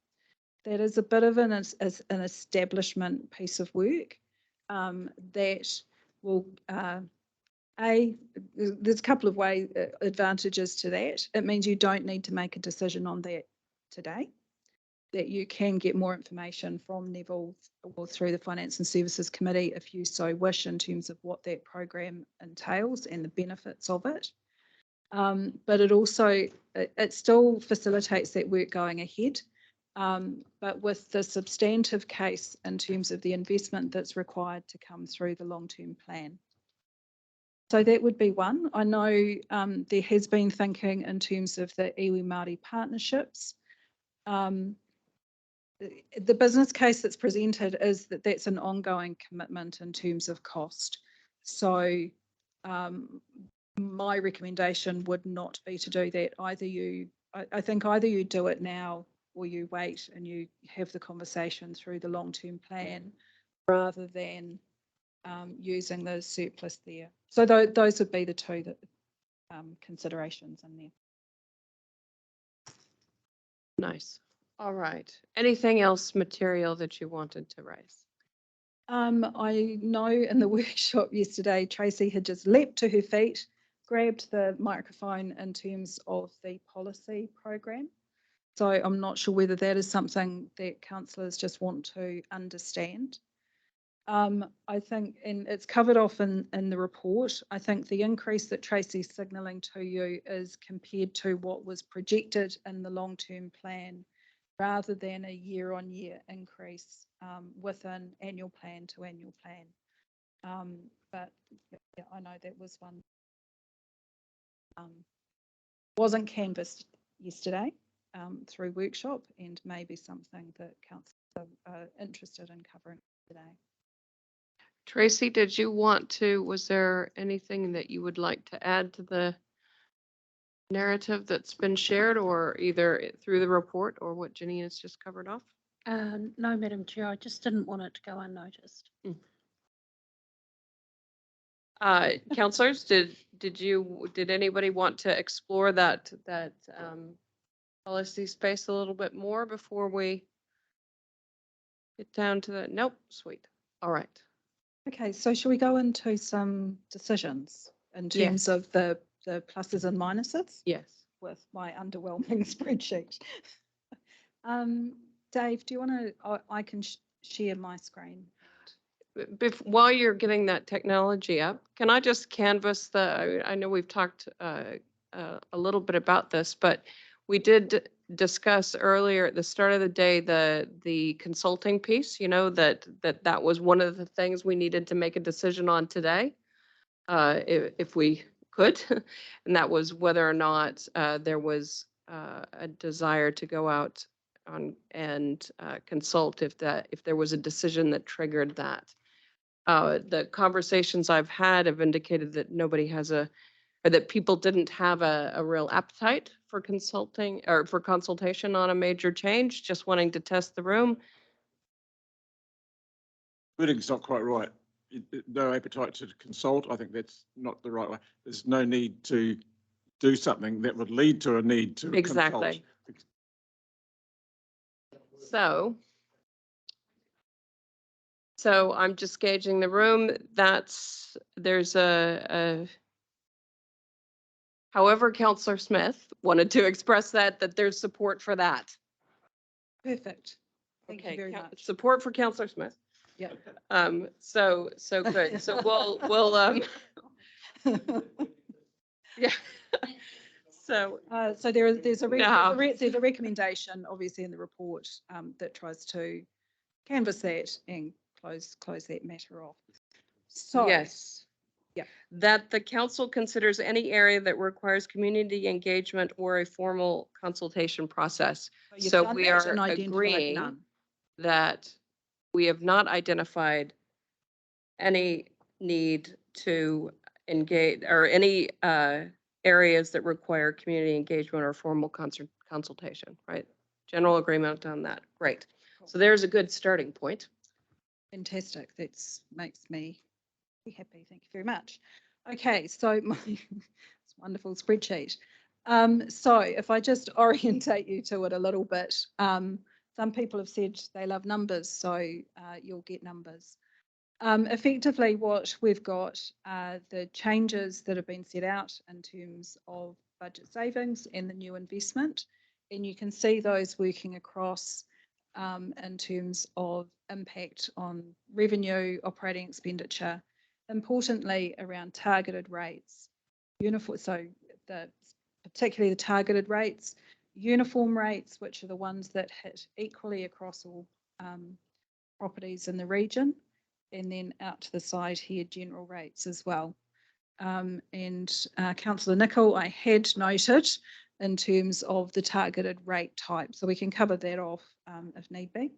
That is a bit of an establishment piece of work that will, there's a couple of advantages to that. It means you don't need to make a decision on that today, that you can get more information from Neville or through the Finance and Services Committee if you so wish in terms of what that program entails and the benefits of it. But it also, it still facilitates that work going ahead. But with the substantive case in terms of the investment that's required to come through the long-term plan. So that would be one. I know there has been thinking in terms of the iwi Māori partnerships. The business case that's presented is that that's an ongoing commitment in terms of cost. So my recommendation would not be to do that. I think either you do it now or you wait and you have the conversation through the long-term plan rather than using the surplus there. So those would be the two considerations in there. Nice. All right. Anything else material that you wanted to raise? I know in the workshop yesterday, Tracy had just leapt to her feet, grabbed the microphone in terms of the policy program. So I'm not sure whether that is something that councillors just want to understand. I think, and it's covered off in the report, I think the increase that Tracy's signalling to you is compared to what was projected in the long-term plan rather than a year-on-year increase within annual plan to annual plan. But yeah, I know that was one wasn't canvassed yesterday through workshop and maybe something that council are interested in covering today. Tracy, did you want to, was there anything that you would like to add to the narrative that's been shared or either through the report or what Jenny has just covered off? No, Madam Chair, I just didn't want it to go unnoticed. Councillors, did anybody want to explore that policy space a little bit more before we get down to the, nope, sweet. All right. Okay, so shall we go into some decisions in terms of the pluses and minuses? Yes. With my underwhelming spreadsheet. Dave, do you want to, I can share my screen. While you're getting that technology up, can I just canvass I know we've talked a little bit about this, but we did discuss earlier at the start of the day the consulting piece, you know, that was one of the things we needed to make a decision on today, if we could, and that was whether or not there was a desire to go out on and consult if there was a decision that triggered that. The conversations I've had have indicated that nobody has a or that people didn't have a real appetite for consulting or for consultation on a major change, just wanting to test the room. Wording's not quite right. No appetite to consult. I think that's not the right way. There's no need to do something that would lead to a need to consult. Exactly. So I'm just gauging the room. There's however, Councillor Smith wanted to express that there's support for that. Perfect. Thank you Okay, very much. support for Councillor Smith. Yeah. So good. So we'll yeah. So So there's a No. there's a recommendation, obviously, in the report that tries to canvass that and close that matter off. So yes. Yeah. That the council considers any area that requires community engagement or a formal consultation process. you've So done we that are and identified agreeing none. that we have not identified any need to engage or any areas that require community engagement or formal consultation, right? General agreement on that. Great. So there's a good starting point. Fantastic. That's makes me happy. Thank you very much. Okay, so my it's a wonderful spreadsheet. So if I just orientate you to it a little bit, some people have said they love numbers, so you'll get numbers. Effectively, what we've got are the changes that have been set out in terms of budget savings and the new investment, and you can see those working across in terms of impact on revenue, operating expenditure, importantly around targeted rates, particularly the targeted rates, uniform rates, which are the ones that hit equally across all properties in the region, and then out to the side here, general rates as well. And Councillor Nicol, I had noted in terms of the targeted rate type, so we can cover that off if need be.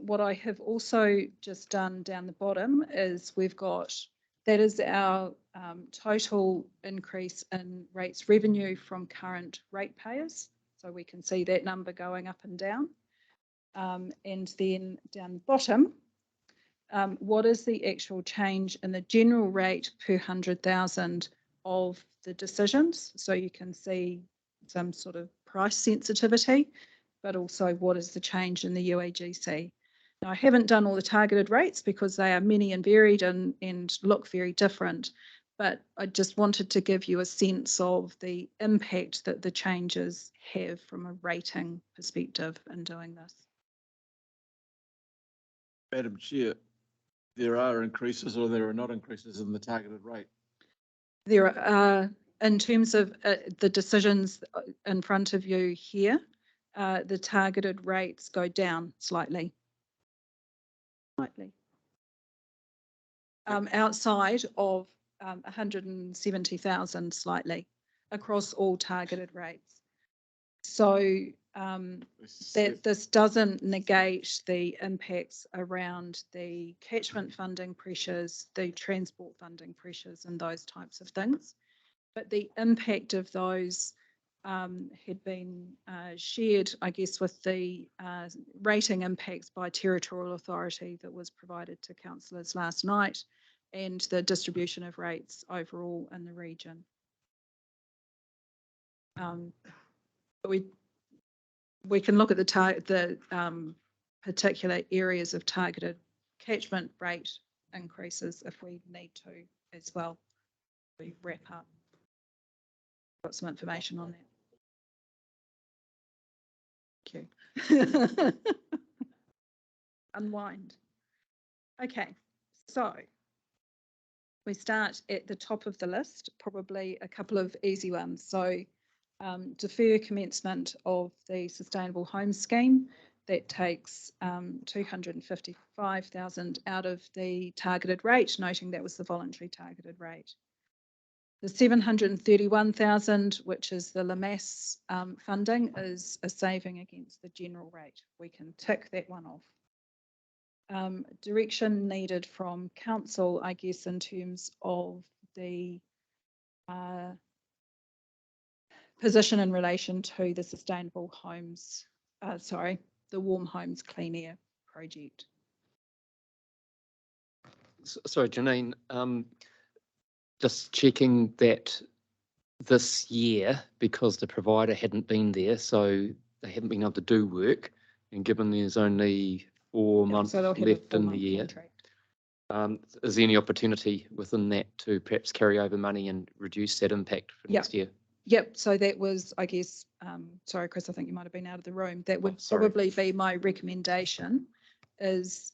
What I have also just done down the bottom is we've got, that is our total increase in rates revenue from current ratepayers. So we can see that number going up and down. And then down the bottom, what is the actual change in the general rate per 100,000 of the decisions? So you can see some sort of price sensitivity, but also what is the change in the UAGC? Now, I haven't done all the targeted rates because they are many and varied and look very different, but I just wanted to give you a sense of the impact that the changes have from a rating perspective in doing this. Madam Chair, there are increases or there are not increases in the targeted rate. There are, in terms of the decisions in front of you here, the targeted rates go down slightly. Outside of 170,000 slightly across all targeted rates. So this doesn't negate the impacts around the catchment funding pressures, the transport funding pressures and those types of things. But the impact of those had been shared, I guess, with the rating impacts by territorial authority that was provided to councillors last night and the distribution of rates overall in the region. But we can look at the particular areas of targeted catchment rate increases if we need to as well. We wrap up. Got some information on that. Thank you. Unwind. Okay, so we start at the top of the list, probably a couple of easy ones. So defer commencement of the Sustainable Home Scheme. That takes 255,000 out of the targeted rate, noting that was the voluntary targeted rate. The 731,000, which is the LMAS funding, is a saving against the general rate. We can tick that one off. Direction needed from council, I guess, in terms of the position in relation to the sustainable homes, the warm homes clean air project. Sorry, Janine, just checking that this year, because the provider hadn't been there, so they haven't been able to do work, and given there's only 4 months So they'll have a left in the 4-month year, contract. is there any opportunity within that to perhaps carry over money and reduce that impact for Yeah. next year? Yep, so that was, I guess, sorry, Chris, I think you might have been out of the room. That would sorry. probably be my recommendation is,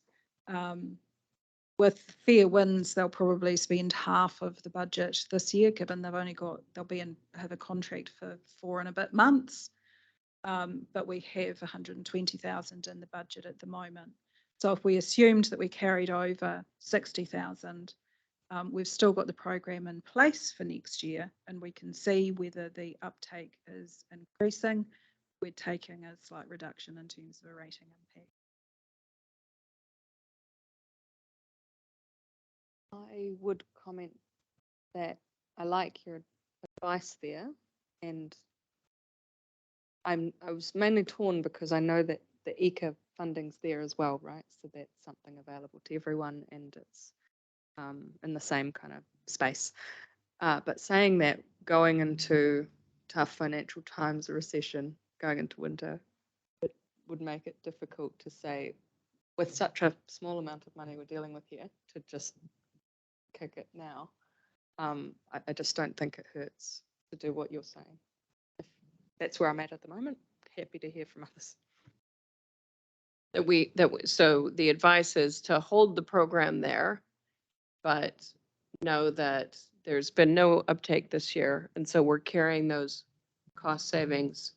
with fair winds, they'll probably spend half of the budget this year, given they've only got, have a contract for 4 and a bit months. But we have 120,000 in the budget at the moment. So if we assumed that we carried over 60,000, we've still got the program in place for next year, and we can see whether the uptake is increasing. We're taking a slight reduction in terms of a rating impact. I would comment that I like your advice there, and I was mainly torn because I know that the ECA funding's there as well, right? So that's something available to everyone, and it's in the same kind of space. But saying that, going into tough financial times, a recession, going into winter, it would make it difficult to say, with such a small amount of money we're dealing with here, to just kick it now. I just don't think it hurts to do what you're saying. If that's where I'm at the moment. Happy to hear from others. So the advice is to hold the program there, but know that there's been no uptake this year. And so we're carrying those cost savings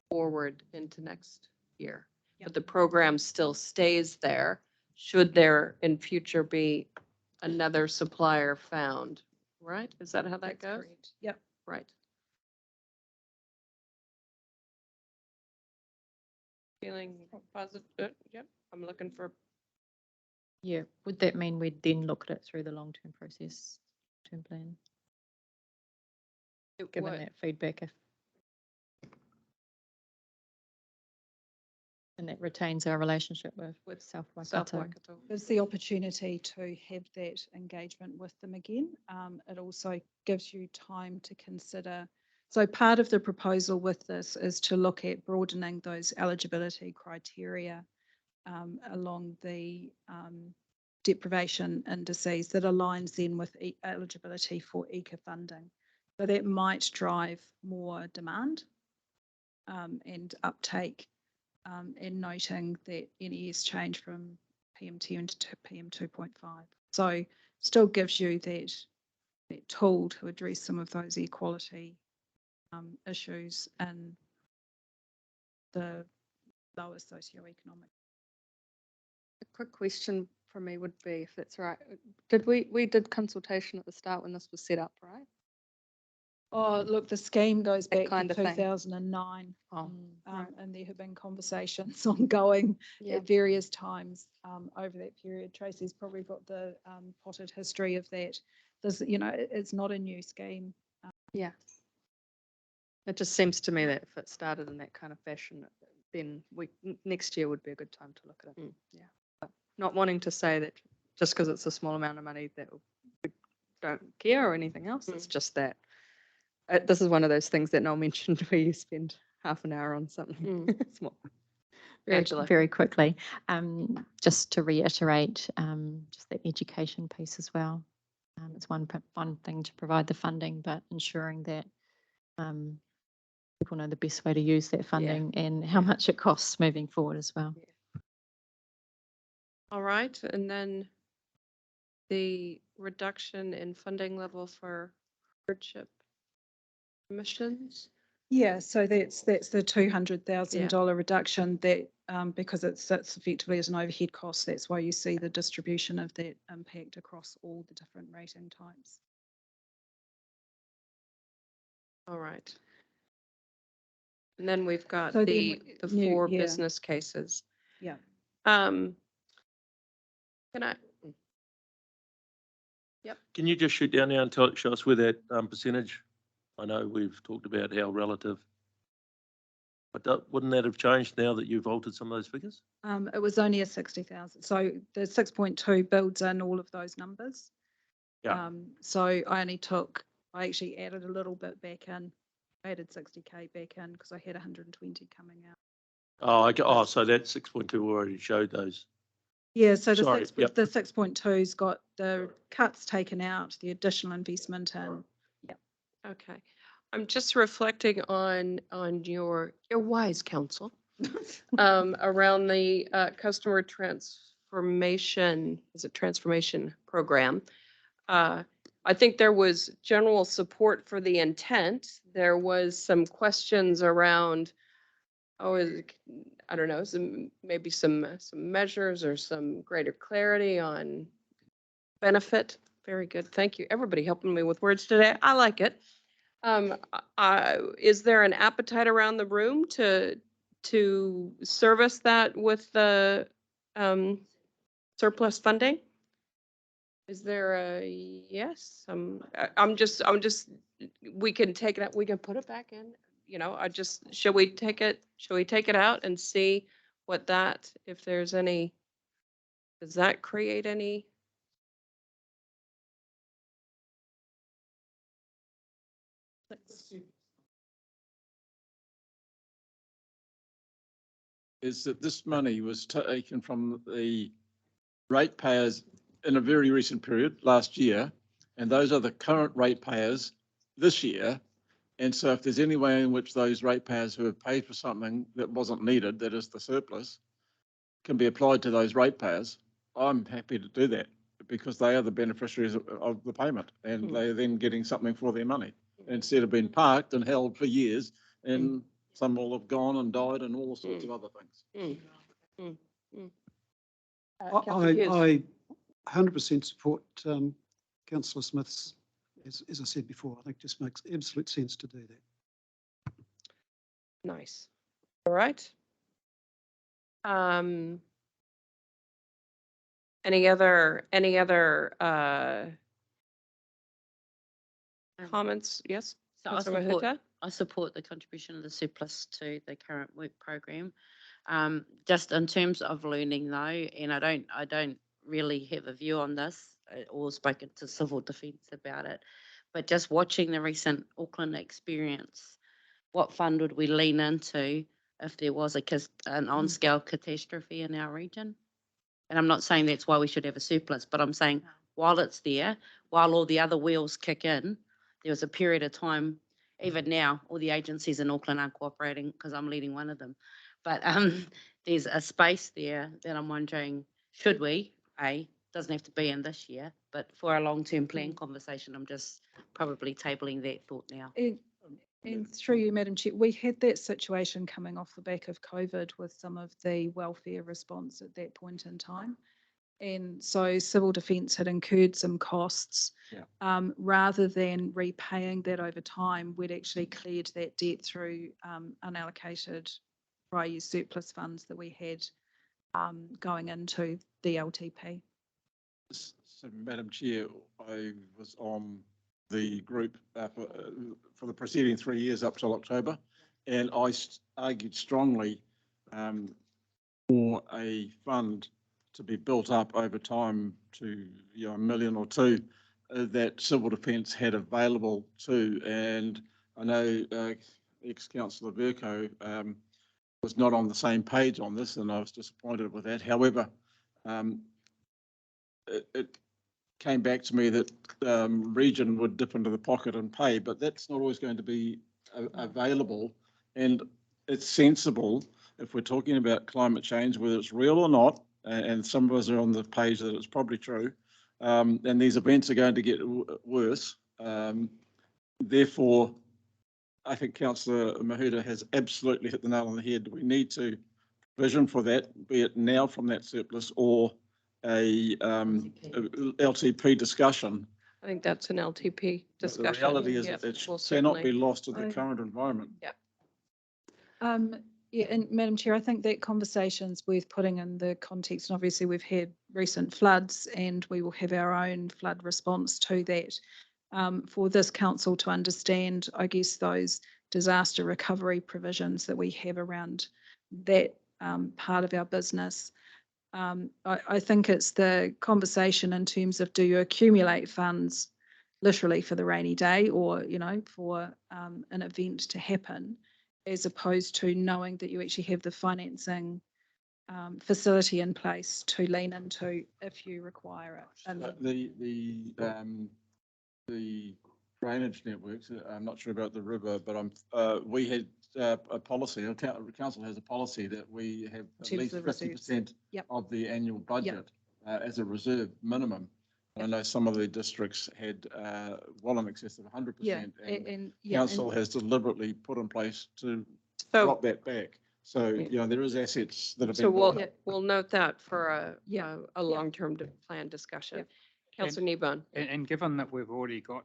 forward into next year. Yep. But the program still stays there. Should there in future be another supplier found, right? Is that how that That's goes? correct. Yep. Right. Feeling positive? Yep. I'm looking for, Yeah, would that mean we'd then look at it through the long-term process, term plan, given what- that feedback if and that retains our relationship with South South Waikato. Waikato. Gives the opportunity to have that engagement with them again. It also gives you time to consider. So part of the proposal with this is to look at broadening those eligibility criteria along the deprivation indices that aligns then with eligibility for ECA funding. So that might drive more demand and uptake. And noting that NES changed from PM10 to PM 2.5. So still gives you that tool to address some of those equality issues and the lower socioeconomic. A quick question from me would be, if that's right, we did consultation at the start when this was set up, right? Oh, look, the scheme goes That back kind to of thing. 2009. Oh, right. And there have been conversations ongoing Yeah. at various times over that period. Tracy's probably got the potted history of that. There's, it's not a new scheme. Yeah. It just seems to me that if it started in that kind of fashion, then next year would be a good time to look at it. Yeah. But not wanting to say that just because it's a small amount of money that we don't care or anything else. It's just that this is one of those things that Noel mentioned where you spend half an hour on something small. Very, Angela. very quickly, just to reiterate, just the education piece as well. It's one thing to provide the funding, but ensuring that people know the best way to use that funding and how much it costs moving forward as well. All right, and then the reduction in funding level for hardship emissions. Yeah, so that's the $200,000 reduction that because it sits effectively as an overhead cost. That's why you see the distribution of that impact across all the different rating types. All right. And then we've got So the then new- 4 yeah. business cases. Yeah. Can I? Can you just shoot down there and show us where that percentage? I know we've talked about how relative. But wouldn't that have changed now that you've altered some of those figures? It was only a 60,000. So the 6.2 builds in all of those numbers. Yeah. So I actually added a little bit back in, added 60K back in because I had 120 coming out. Oh, so that 6.2 already showed those. Yeah, so the Sorry, yep. the 6.2's got the cuts taken out, the additional investment in. Okay. I'm just reflecting on your wise counsel around the customer transformation, is it transformation program? I think there was general support for the intent. There was some questions around, I don't know, maybe some measures or some greater clarity on benefit. Very good. Thank you. Everybody helping me with words today. I like it. Is there an appetite around the room to service that with the surplus funding? Is there a yes? I'm just, we can take it out, we can put it back in, should we take it out and see what that, if there's any, does that create any? Is that this money was taken from the ratepayers in a very recent period, last year, and those are the current ratepayers this year. And so if there's any way in which those ratepayers who have paid for something that wasn't needed, that is the surplus, can be applied to those ratepayers, I'm happy to do that because they are the beneficiaries of the payment and they're then getting something for their money instead of being parked and held for years and some will have gone and died and all sorts of other things. I 100% support Councillor Smith's, as I said before, I think it just makes absolute sense to do that. Nice. All right. Any other comments? Yes? So Councillor Mahuta? I support the contribution of the surplus to the current work program. Just in terms of learning though, and I don't really have a view on this or spoken to Civil Defence about it, but just watching the recent Auckland experience, what fund would we lean into if there was an on-scale catastrophe in our region? And I'm not saying that's why we should have a surplus, but I'm saying while it's there, while all the other wheels kick in, there was a period of time, even now, all the agencies in Auckland aren't cooperating because I'm leading one of them. But there's a space there that I'm wondering, should we, doesn't have to be in this year, but for a long-term plan conversation, I'm just probably tabling that thought now. And through you, Madam Chair, we had that situation coming off the back of COVID with some of the welfare response at that point in time. And so Civil Defence had incurred some costs. Rather than repaying that over time, we'd actually cleared that debt through unallocated prior year surplus funds that we had going into the LTP. So, Madam Chair, I was on the group for the preceding 3 years up till October, and I argued strongly for a fund to be built up over time to $1 million or $2 million that Civil Defence had available too. And I know ex-councillor Vercoe was not on the same page on this, and I was disappointed with that. However, it came back to me that region would dip into the pocket and pay, but that's not always going to be available. And it's sensible if we're talking about climate change, whether it's real or not, and some of us are on the page that it's probably true, and these events are going to get worse. Therefore, I think Councillor Mahuta has absolutely hit the nail on the head. We need to provision for that, be it now from that surplus or a LTP discussion. I think that's an LTP discussion. The reality is Yep, that it we'll cannot be certainly- lost in the current environment. Yeah, and Madam Chair, I think that conversation's worth putting in the context, and obviously we've had recent floods, and we will have our own flood response to that. For this council to understand, I guess, those disaster recovery provisions that we have around that part of our business. I think it's the conversation in terms of, do you accumulate funds literally for the rainy day, or, you know, for an event to happen, as opposed to knowing that you actually have the financing facility in place to lean into if you require it. And The drainage networks, I'm not sure about the river, but we had a policy, council has a policy that we have at terms least of the reserves. 50% Yep. of the annual budget as a reserve minimum. I know some of the districts had well in excess of 100%. And council has deliberately put in place to drop that back. So, you know, there is assets that have been. So built up. we'll note that for a long-term plan discussion. Councillor Kneebone. And given that we've already got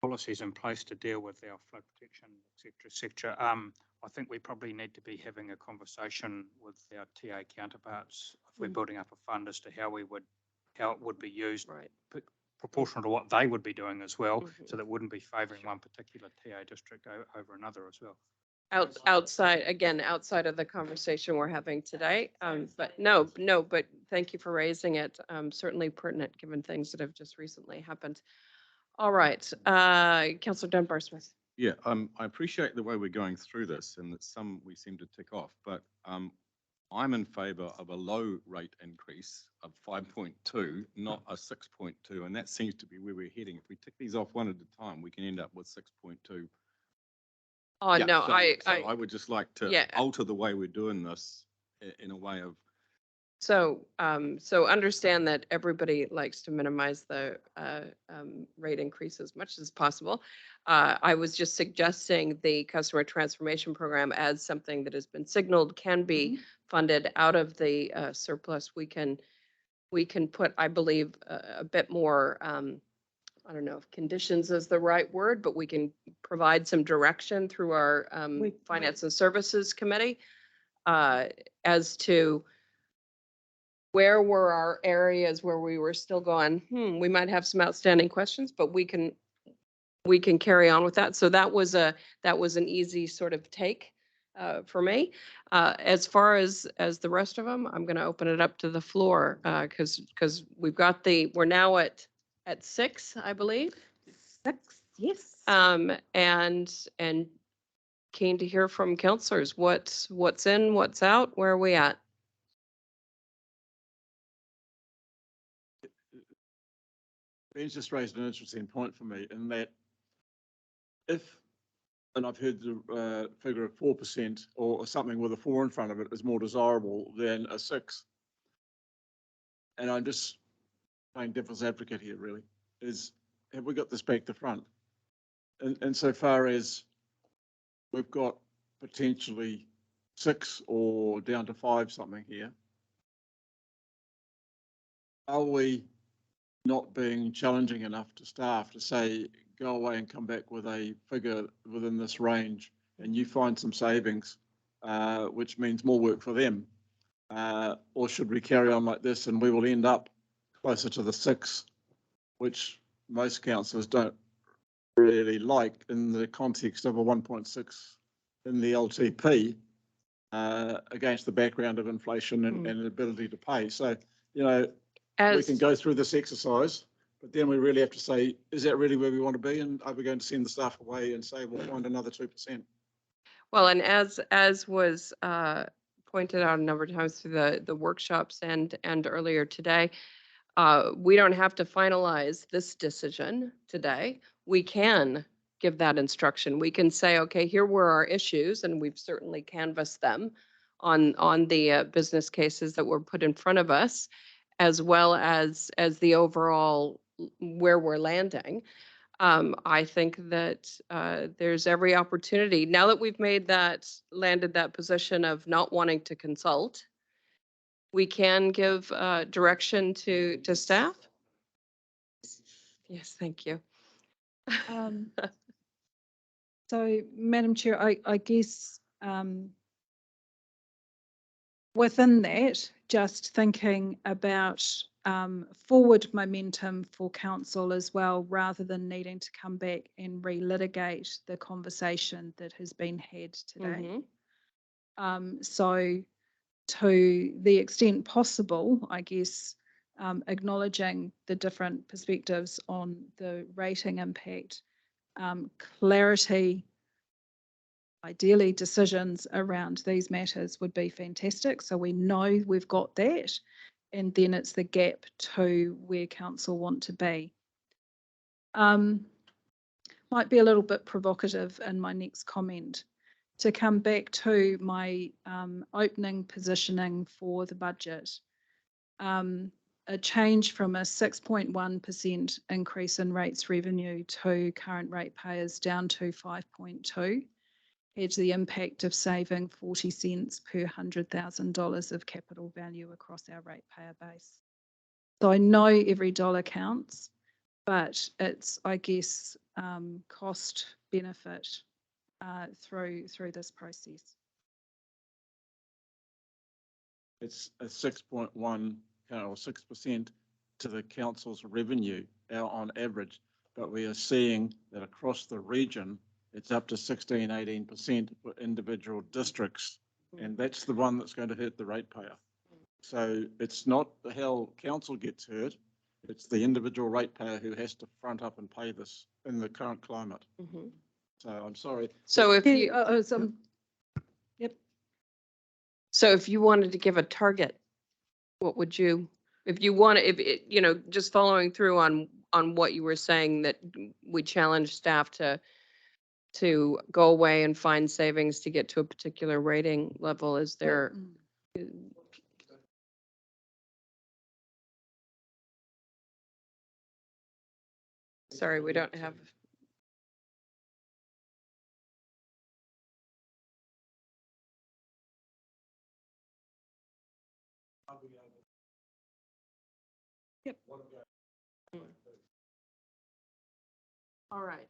policies in place to deal with our flood protection, et cetera, I think we probably need to be having a conversation with our TA counterparts if we're building up a fund as to how it would be used, proportional to what they would be doing as well, so that wouldn't be favouring one particular TA district over another as well. Outside of the conversation we're having today. But thank you for raising it. Certainly pertinent given things that have just recently happened. All right, Councillor Dunbar-Smith. Yeah, I appreciate the way we're going through this, and that some we seem to tick off, but I'm in favour of a low rate increase of 5.2, not a 6.2, and that seems to be where we're heading. If we tick these off one at a time, we can end up with 6.2. Oh, Yeah, no, so I would just like to Yeah. alter the way we're doing this in a way of. So understand that everybody likes to minimize the rate increase as much as possible. I was just suggesting the customer transformation program as something that has been signaled can be funded out of the surplus. We can put, I believe, a bit more, I don't know if conditions is the right word, but we can provide some direction through our Finance and Services Committee as to where were our areas where we were still going, we might have some outstanding questions, but we can carry on with that. So that was an easy sort of take for me. As far as the rest of them, I'm going to open it up to the floor because we're now at 6, I believe. 6, yes. And keen to hear from councillors. What's in, what's out, where are we at? Ben's just raised an interesting point for me in that and I've heard the figure of 4% or something with a 4 in front of it is more desirable than a 6. And I'm just playing devil's advocate here really, have we got this back to front? And so far as we've got potentially 6 or down to 5 something here, are we not being challenging enough to staff to say, go away and come back with a figure within this range and you find some savings, which means more work for them? Or should we carry on like this and we will end up closer to the 6, which most councillors don't really like in the context of a 1.6 in the LTP against the background of inflation and an ability to pay. So, you know, we can go through this exercise, but then we really have to say, is that really where we want to be? And are we going to send the staff away and say, we'll find another 2%? Well, and as was pointed out a number of times through the workshops and earlier today, we don't have to finalize this decision today. We can give that instruction. We can say, okay, here were our issues, and we've certainly canvassed them on the business cases that were put in front of us, as well as the overall where we're landing. I think that there's every opportunity now that we've landed that position of not wanting to consult. We can give direction to staff. Yes, thank you. So, Madam Chair, I guess Within that, just thinking about forward momentum for council as well, rather than needing to come back and relitigate the conversation that has been had today. So to the extent possible, I guess, acknowledging the different perspectives on the rating impact, clarity, ideally decisions around these matters would be fantastic. So we know we've got that. And then it's the gap to where council want to be. Might be a little bit provocative in my next comment to come back to my opening positioning for the budget. A change from a 6.1% increase in rates revenue to current ratepayers down to 5.2 had the impact of saving 40 cents per $100,000 of capital value across our ratepayer base. So I know every dollar counts, but it's, I guess, cost benefit through this process. It's a 6.1 or 6% to the council's revenue on average, but we are seeing that across the region, it's up to 16, 18% for individual districts. And that's the one that's going to hurt the ratepayer. So it's not how council gets hurt. It's the individual ratepayer who has to front up and pay this in the current climate. So I'm sorry. So if you, Yep. so if you wanted to give a target, what would you, if you want to, if it, you know, just following through on what you were saying, that we challenge staff to go away and find savings to get to a particular rating level, is there? Sorry, we don't have. Yep. All right.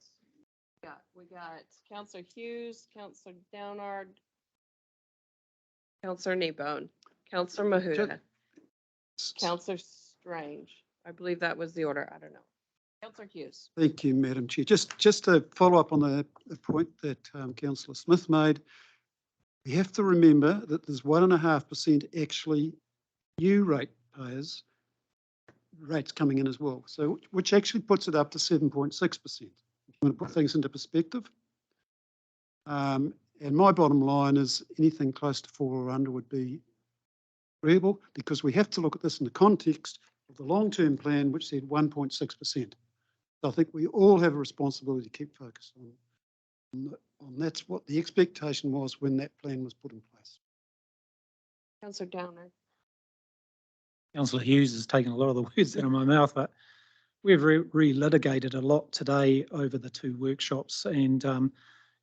We got Councillor Hughes, Councillor Downard, Councillor Kneebone, Councillor Mahuta, Councillor Strange. I believe that was the order. I don't know. Councillor Hughes. Thank you, Madam Chair. Just to follow up on the point that Councillor Smith made, we have to remember that there's 1.5% actually new ratepayers rates coming in as well. So which actually puts it up to 7.6%. I'm going to put things into perspective. And my bottom line is anything close to 4 or under would be agreeable, because we have to look at this in the context of the long-term plan, which said 1.6%. So I think we all have a responsibility to keep focused on that's what the expectation was when that plan was put in place. Councillor Downard. Councillor Hughes has taken a lot of the words out of my mouth, but we've relitigated a lot today over the 2 workshops, and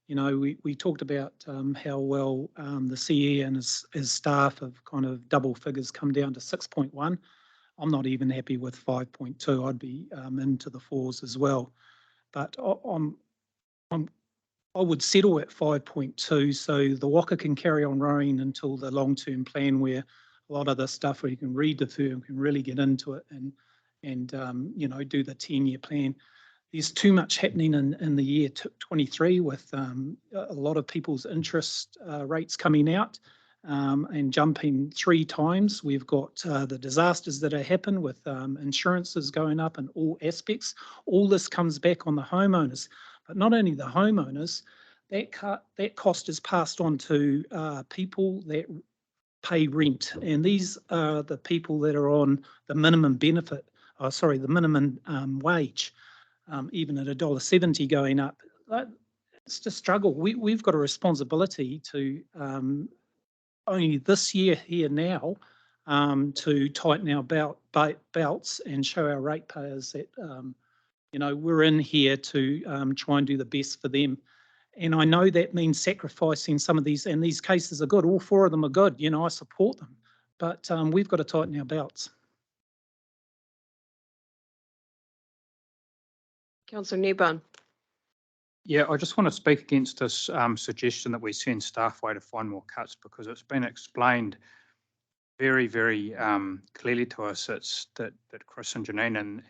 you know, we talked about how well the CE and his staff have kind of double figures come down to 6.1. I'm not even happy with 5.2. I'd be into the 4s as well, but I would settle at 5.2 so the Waka can carry on rowing until the long-term plan, where a lot of the stuff where you can read the firm, can really get into it and you know, do the 10-year plan. There's too much happening in the year 23 with a lot of people's interest rates coming out and jumping 3 times. We've got the disasters that have happened with insurances going up in all aspects. All this comes back on the homeowners, but not only the homeowners, that cost is passed on to people that pay rent, and these are the people that are on the minimum benefit, the minimum wage, even at $1.70 going up. It's a struggle. We've got a responsibility to only this year here now to tighten our belts and show our ratepayers that you know, we're in here to try and do the best for them. And I know that means sacrificing some of these, and these cases are good. All 4 of them are good. You know, I support them, but we've got to tighten our belts. Councillor Kneebone. Yeah, I just want to speak against this suggestion that we send staff away to find more cuts, because it's been explained very, very clearly to us, it's that Chris and Janine and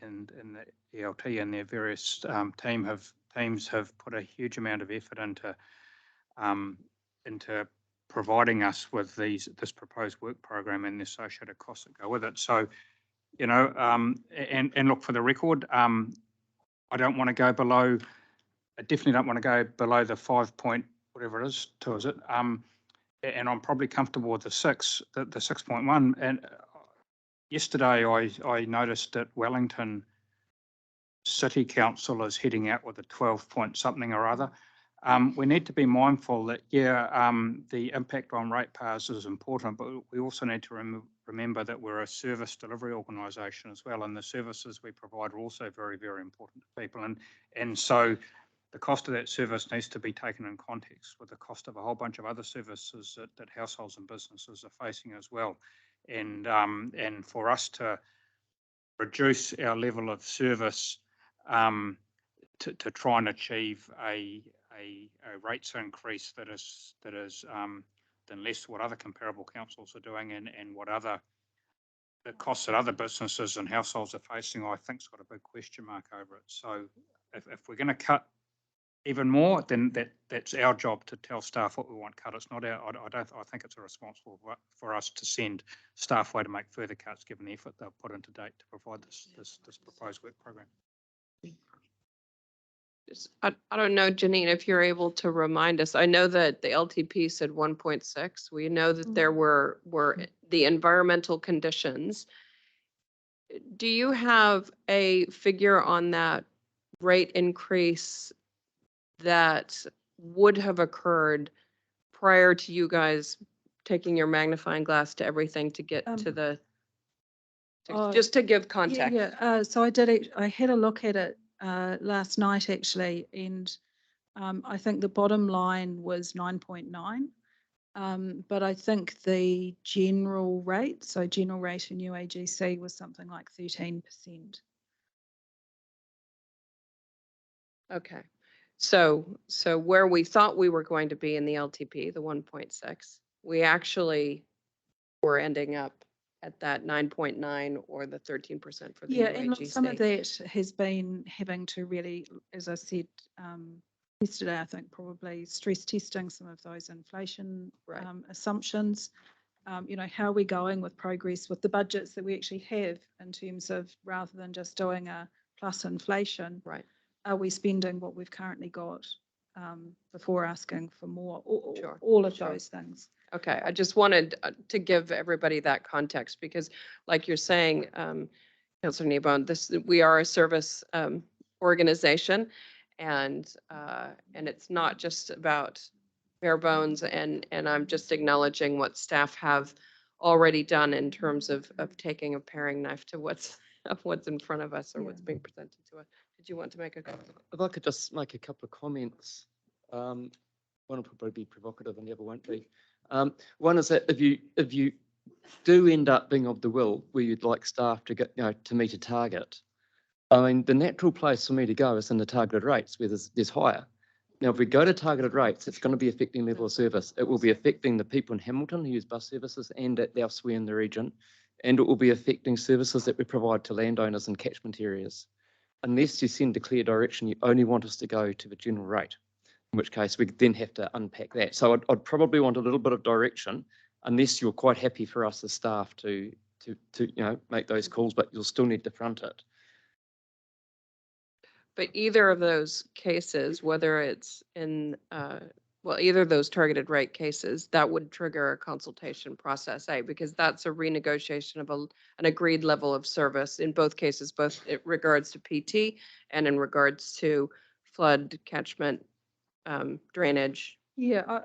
the ELT and their various teams have put a huge amount of effort into providing us with this proposed work program and the associated costs that go with it. So, you know, and look, for the record, I don't want to go below. I definitely don't want to go below the 5 point whatever it is, 2 is it? And I'm probably comfortable with the 6.1. And yesterday I noticed that Wellington City Council is heading out with a 12 point something or other. We need to be mindful that, the impact on ratepayers is important, but we also need to remember that we're a service delivery organisation as well, and the services we provide are also very, very important to people. And so the cost of that service needs to be taken in context with the cost of a whole bunch of other services that households and businesses are facing as well. And for us to reduce our level of service to try and achieve a rates increase that is than less what other comparable councils are doing and what the costs that other businesses and households are facing, I think's got a big question mark over it. So if we're going to cut even more, then that's our job to tell staff what we want cut. It's not our. I think it's irresponsible for us to send staff away to make further cuts, given the effort they've put into date to provide this proposed work program. I don't know, Janine, if you're able to remind us. I know that the LTP said 1.6. We know that there were the environmental conditions. Do you have a figure on that rate increase that would have occurred prior to you guys taking your magnifying glass to everything to get to the, just to give context? Yeah, so I had a look at it last night actually, and I think the bottom line was 9.9. But I think the general rate, so general rate in UAGC was something like 13%. Okay. So where we thought we were going to be in the LTP, the 1.6, we actually were ending up at that 9.9 or the 13% for the Yeah, and look, some of UAGC. that has been having to really, as I said yesterday, I think probably stress testing some of those inflation assumptions. You know, how are we going with progress with the budgets that we actually have in terms of, rather than just doing a plus inflation, Right. Are we spending what we've currently got before asking for more? Sure. All of those things. Okay, I just wanted to give everybody that context because, like you're saying, Councillor Kneebone, we are a service organization, and it's not just about bare bones. And I'm just acknowledging what staff have already done in terms of taking a paring knife to what's in front of us or what's being presented to us. Did you want to make a comment? If I could just make a couple of comments. One will probably be provocative and the other won't be. One is that if you do end up being of the will where you'd like staff to get, to meet a target, I mean, the natural place for me to go is in the targeted rates where there's higher. Now, if we go to targeted rates, it's going to be affecting level of service. It will be affecting the people in Hamilton who use bus services and elsewhere in the region, and it will be affecting services that we provide to landowners in catchment areas. Unless you send a clear direction, you only want us to go to the general rate, in which case we then have to unpack that. So I'd probably want a little bit of direction, unless you're quite happy for us as staff to make those calls, but you'll still need to front it. But either of those cases, whether it's in, either of those targeted rate cases, that would trigger a consultation process, because that's a renegotiation of an agreed level of service in both cases, both in regards to PT and in regards to flood catchment, drainage. Yeah,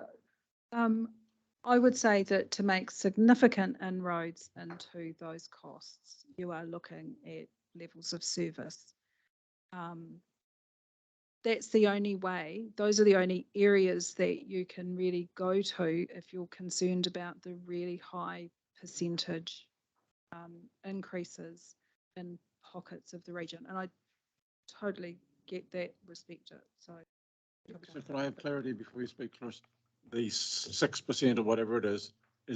I would say that to make significant inroads into those costs, you are looking at levels of service. That's the only way. Those are the only areas that you can really go to if you're concerned about the really high percentage increases in pockets of the region. And I totally get that, respect it. So can I have clarity before you speak, Chris? The 6% or whatever it is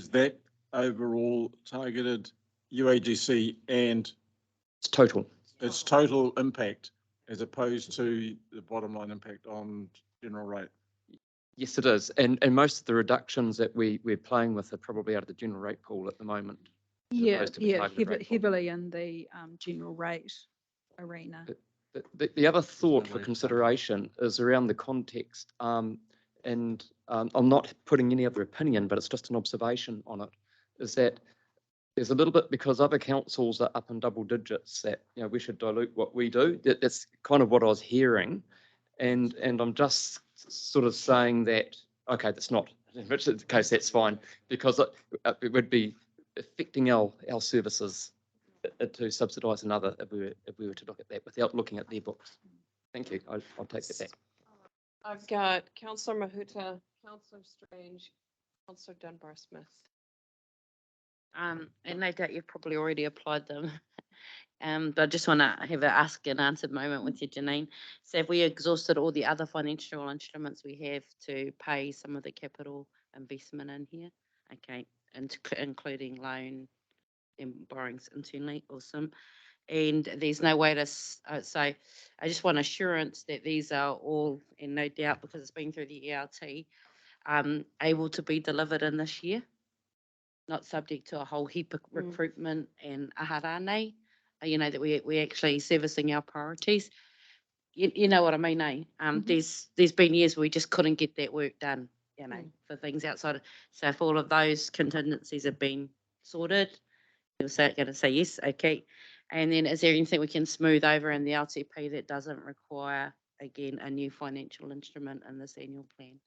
that overall targeted UAGC and It's total. its total impact as opposed to the bottom line impact on general rate? Yes, it is. And most of the reductions that we're playing with are probably out of the general rate pool at the moment. as Yeah, opposed to the yeah, targeted rate pool. heavily in the general rate arena. The other thought for consideration is around the context, and I'm not putting any other opinion, but it's just an observation on it, is that there's a little bit, because other councils are up in double digits, that, you know, we should dilute what we do. That's kind of what I was hearing. And I'm just sort of saying that, okay, that's not, if it's the case, that's fine, because it would be affecting our services to subsidise another if we were to look at that without looking at their books. Thank you. I'll take that back. I've got Councillor Mahuta, Councillor Strange, Councillor Dunbar Smith. And no doubt you've probably already applied them. But I just want to have an ask and answer moment with you, Janine. So have we exhausted all the other financial instruments we have to pay some of the capital investment in here? Okay, and including loan and borrowings internally, awesome. And there's no way to, so I just want assurance that these are all, and no doubt because it's been through the ERT, able to be delivered in this year, not subject to a whole heap of recruitment and aharane, you know, that we actually servicing our priorities. You know what I mean, eh? There's been years where we just couldn't get that work done, you know, for things outside of, so if all of those contingencies have been sorted, you're going to say yes, okay. And then is there anything we can smooth over in the LTP that doesn't require, again, a new financial instrument in this annual plan?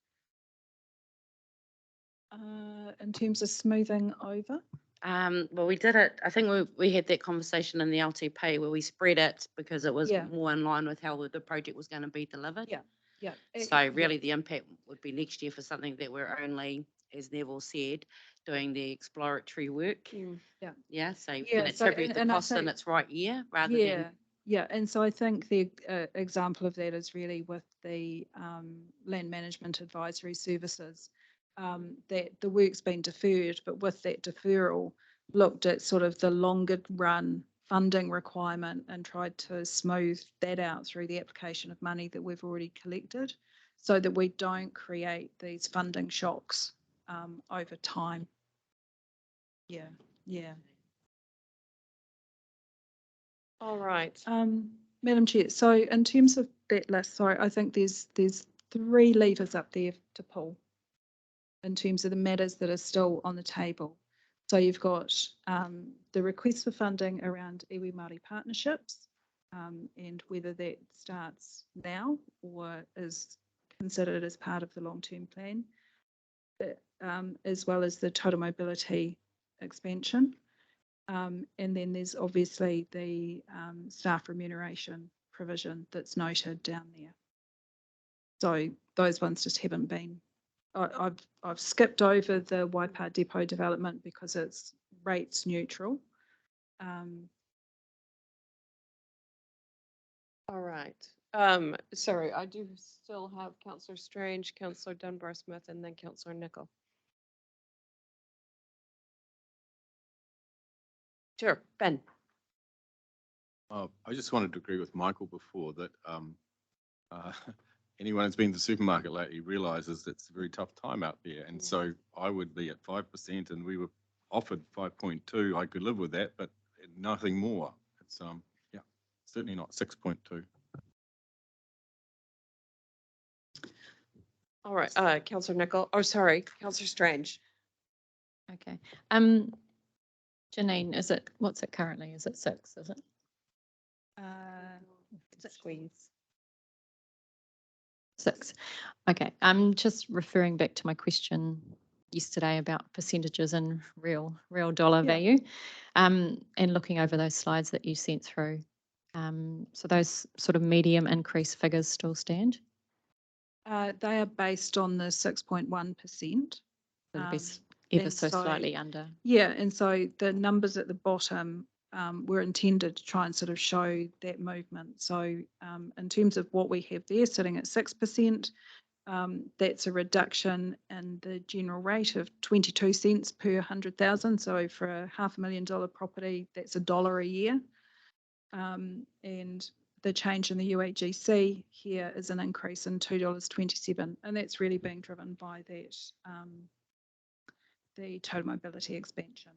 In terms of smoothing over? Well, we did it, I think we had that conversation in the LTP where we spread it because it was more in line with how the project was going to be delivered. Yeah. So really the impact would be next year for something that we're only, as Neville said, doing the exploratory work. Yeah, so you can attribute the cost in its right year rather than. Yeah, and so I think the example of that is really with the land management advisory services, that the work's been deferred, but with that deferral, looked at sort of the longer run funding requirement and tried to smooth that out through the application of money that we've already collected so that we don't create these funding shocks over time. Yeah. All right. Madam Chair, so in terms of that list, sorry, I think there's 3 levers up there to pull in terms of the matters that are still on the table. So you've got the request for funding around iwi Māori partnerships and whether that starts now or is considered as part of the long-term plan, as well as the total mobility expansion. And then there's obviously the staff remuneration provision that's noted down there. So those ones just haven't been. I've skipped over the Waipā Depot development because it's rates neutral. All right. Sorry, I do still have Councillor Strange, Councillor Dunbar Smith, and then Councillor Nicol. Sure, Ben. I just wanted to agree with Michael before that anyone who's been to the supermarket lately realizes it's a very tough time out there. And so I would be at 5% and we were offered 5.2. I could live with that, but nothing more. It's certainly not 6.2. All right, Councillor Nicol, oh, sorry, Councillor Strange. Okay. Janine, what's it currently? Is it 6, is it? Squeeze. 6. Okay. I'm just referring back to my question yesterday about percentages and real dollar value, and looking over those slides that you sent through. So those sort of medium increase figures still stand? They are based on the 6.1%. Ever so slightly under. Yeah, and so the numbers at the bottom were intended to try and sort of show that movement. So in terms of what we have there sitting at 6%, That's a reduction in the general rate of 22 cents per 100,000. So for a $500,000 property, that's $1 a year. And the change in the UAGC here is an increase in $2.27, and that's really being driven by that the total mobility expansion.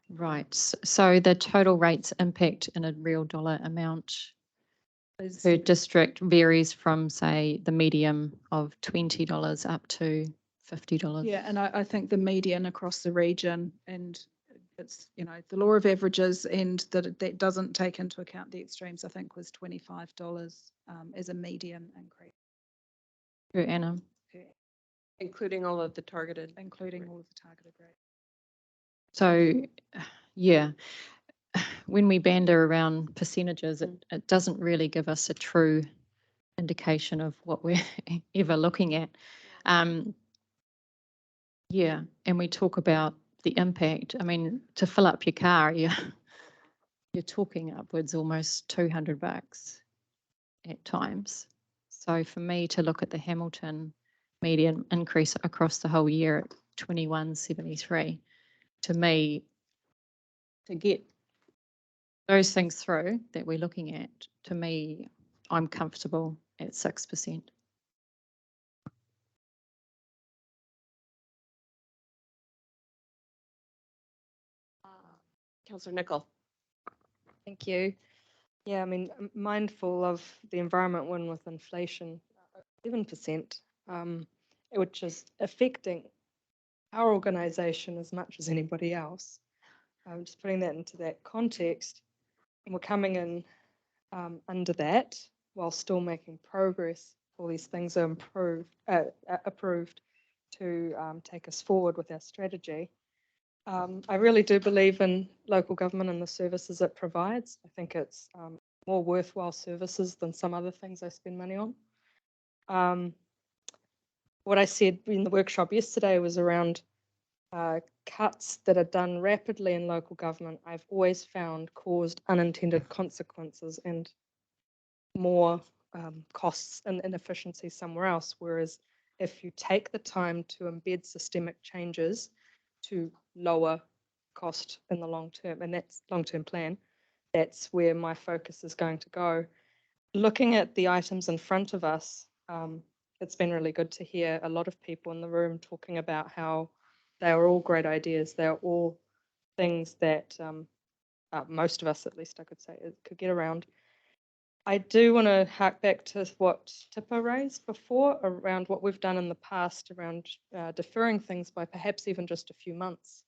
Right. So the total rates impact in a real dollar amount per district varies from, say, the medium of $20 up to $50. Yeah, and I think the median across the region, and it's, you know, the law of averages, and that doesn't take into account the extremes, I think was $25 as a median increase. Per annum. Including all of the targeted. Including all of the targeted rates. So, yeah, when we banter around percentages, it doesn't really give us a true indication of what we're ever looking at. Yeah, and we talk about the impact. I mean, to fill up your car, you're talking upwards almost $200 at times. So for me to look at the Hamilton median increase across the whole year at 21.73, to me, to get those things through that we're looking at, to me, I'm comfortable at 6%. Councillor Nicol. Thank you. Yeah, I mean, I'm mindful of the environment one with inflation, 7%, which is affecting our organisation as much as anybody else. Just putting that into that context, and we're coming in under that while still making progress. All these things are approved to take us forward with our strategy. I really do believe in local government and the services it provides. I think it's more worthwhile services than some other things I spend money on. What I said in the workshop yesterday was around cuts that are done rapidly in local government. I've always found caused unintended consequences and more costs and inefficiencies somewhere else. Whereas if you take the time to embed systemic changes to lower cost in the long term, and that's long-term plan, that's where my focus is going to go. Looking at the items in front of us, it's been really good to hear a lot of people in the room talking about how they are all great ideas. They are all things that most of us, at least I could say, could get around. I do want to hark back to what Tipper raised before around what we've done in the past around deferring things by perhaps even just a few months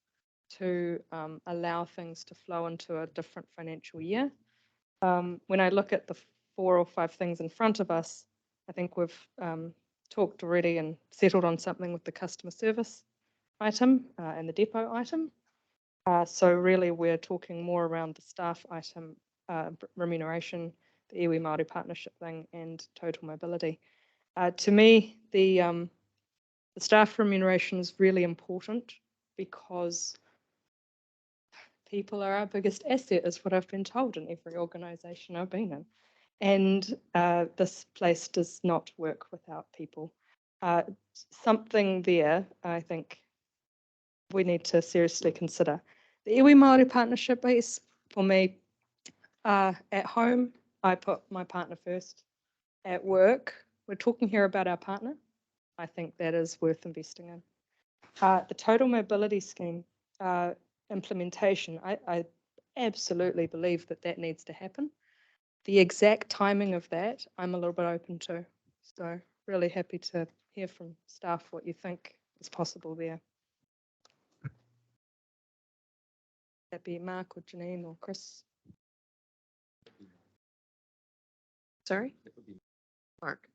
to allow things to flow into a different financial year. When I look at the 4 or 5 things in front of us, I think we've talked already and settled on something with the customer service item and the depot item. So really we're talking more around the staff item, remuneration, the iwi Māori partnership thing, and total mobility. To me, the staff remuneration is really important because people are our biggest asset, is what I've been told in every organisation I've been in. And this place does not work without people. Something there, I think, we need to seriously consider. The iwi Māori partnership piece, for me, at home, I put my partner first. At work, we're talking here about our partner. I think that is worth investing in. The total mobility scheme implementation, I absolutely believe that that needs to happen. The exact timing of that, I'm a little bit open to. So really happy to hear from staff what you think is possible there. That be Mark or Janine or Chris? Sorry? Mark.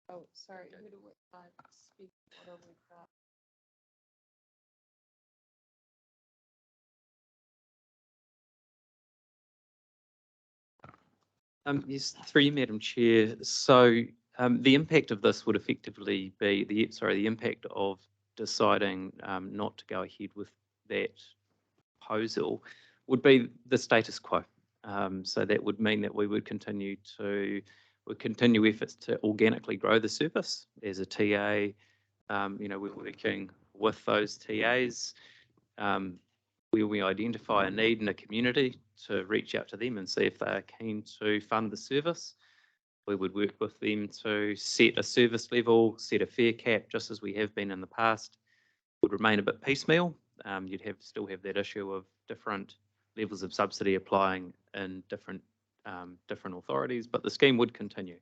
Oh, sorry. Who do we speak? What have we got? Yes, through you, Madam Chair. So the impact of this would effectively be the impact of deciding not to go ahead with that proposal would be the status quo. So that would mean that we would continue efforts to organically grow the service as a TA. We're working with those TAs. Where we identify a need in a community to reach out to them and see if they are keen to fund the service. We would work with them to set a service level, set a fare cap, just as we have been in the past. Would remain a bit piecemeal. You'd still have that issue of different levels of subsidy applying in different authorities, but the scheme would continue.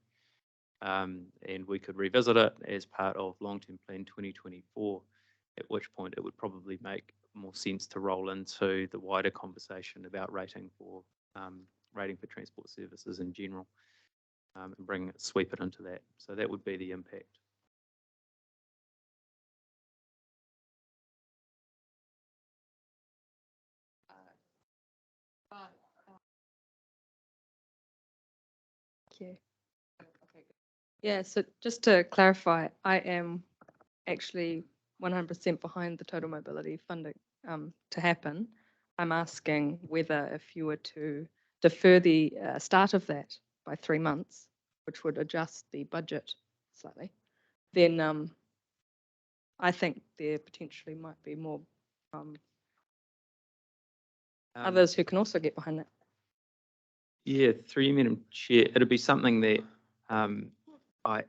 And we could revisit it as part of Long-Term Plan 2024, at which point it would probably make more sense to roll into the wider conversation about rating for transport services in general, and sweep it into that. So that would be the impact. Thank you. Yeah, so just to clarify, I am actually 100% behind the total mobility funding to happen. I'm asking whether if you were to defer the start of that by 3 months, which would adjust the budget slightly, then I think there potentially might be more others who can also get behind that. Yeah, through you, Madam Chair, it'd be something that I,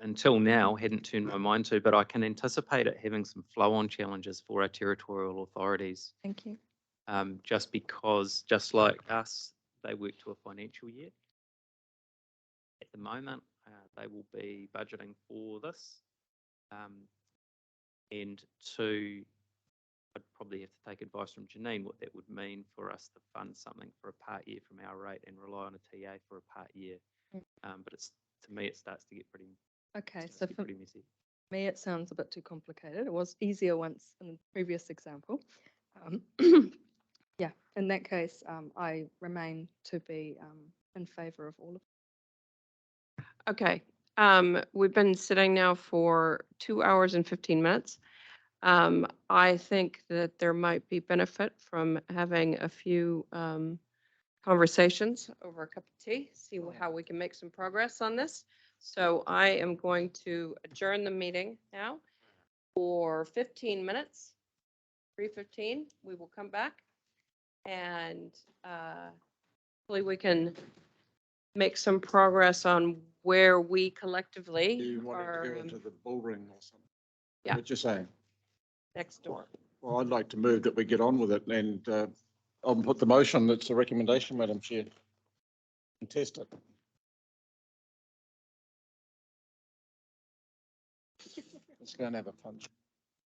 until now, hadn't turned my mind to, but I can anticipate it having some flow-on challenges for our territorial authorities. Thank you. Just because, just like us, they work to a financial year. At the moment, they will be budgeting for this. And two, I'd probably have to take advice from Janine what that would mean for us to fund something for a part year from our rate and rely on a TA for a part year. But to me, it starts to get pretty messy. Me, it sounds a bit too complicated. It was easier once in the previous example. Yeah, in that case, I remain to be in favour of all of it. Okay, we've been sitting now for 2 hours and 15 minutes. I think that there might be benefit from having a few conversations over a cup of tea, see how we can make some progress on this. So I am going to adjourn the meeting now for 15 minutes, 3:15. We will come back and hopefully we can make some progress on where we collectively Do you want are to go into the bull ring or something? Yeah. What you're saying? next door. Well, I'd like to move that we get on with it and I'll put the motion. It's a recommendation, Madam Chair. And test it. Let's go and have a punch.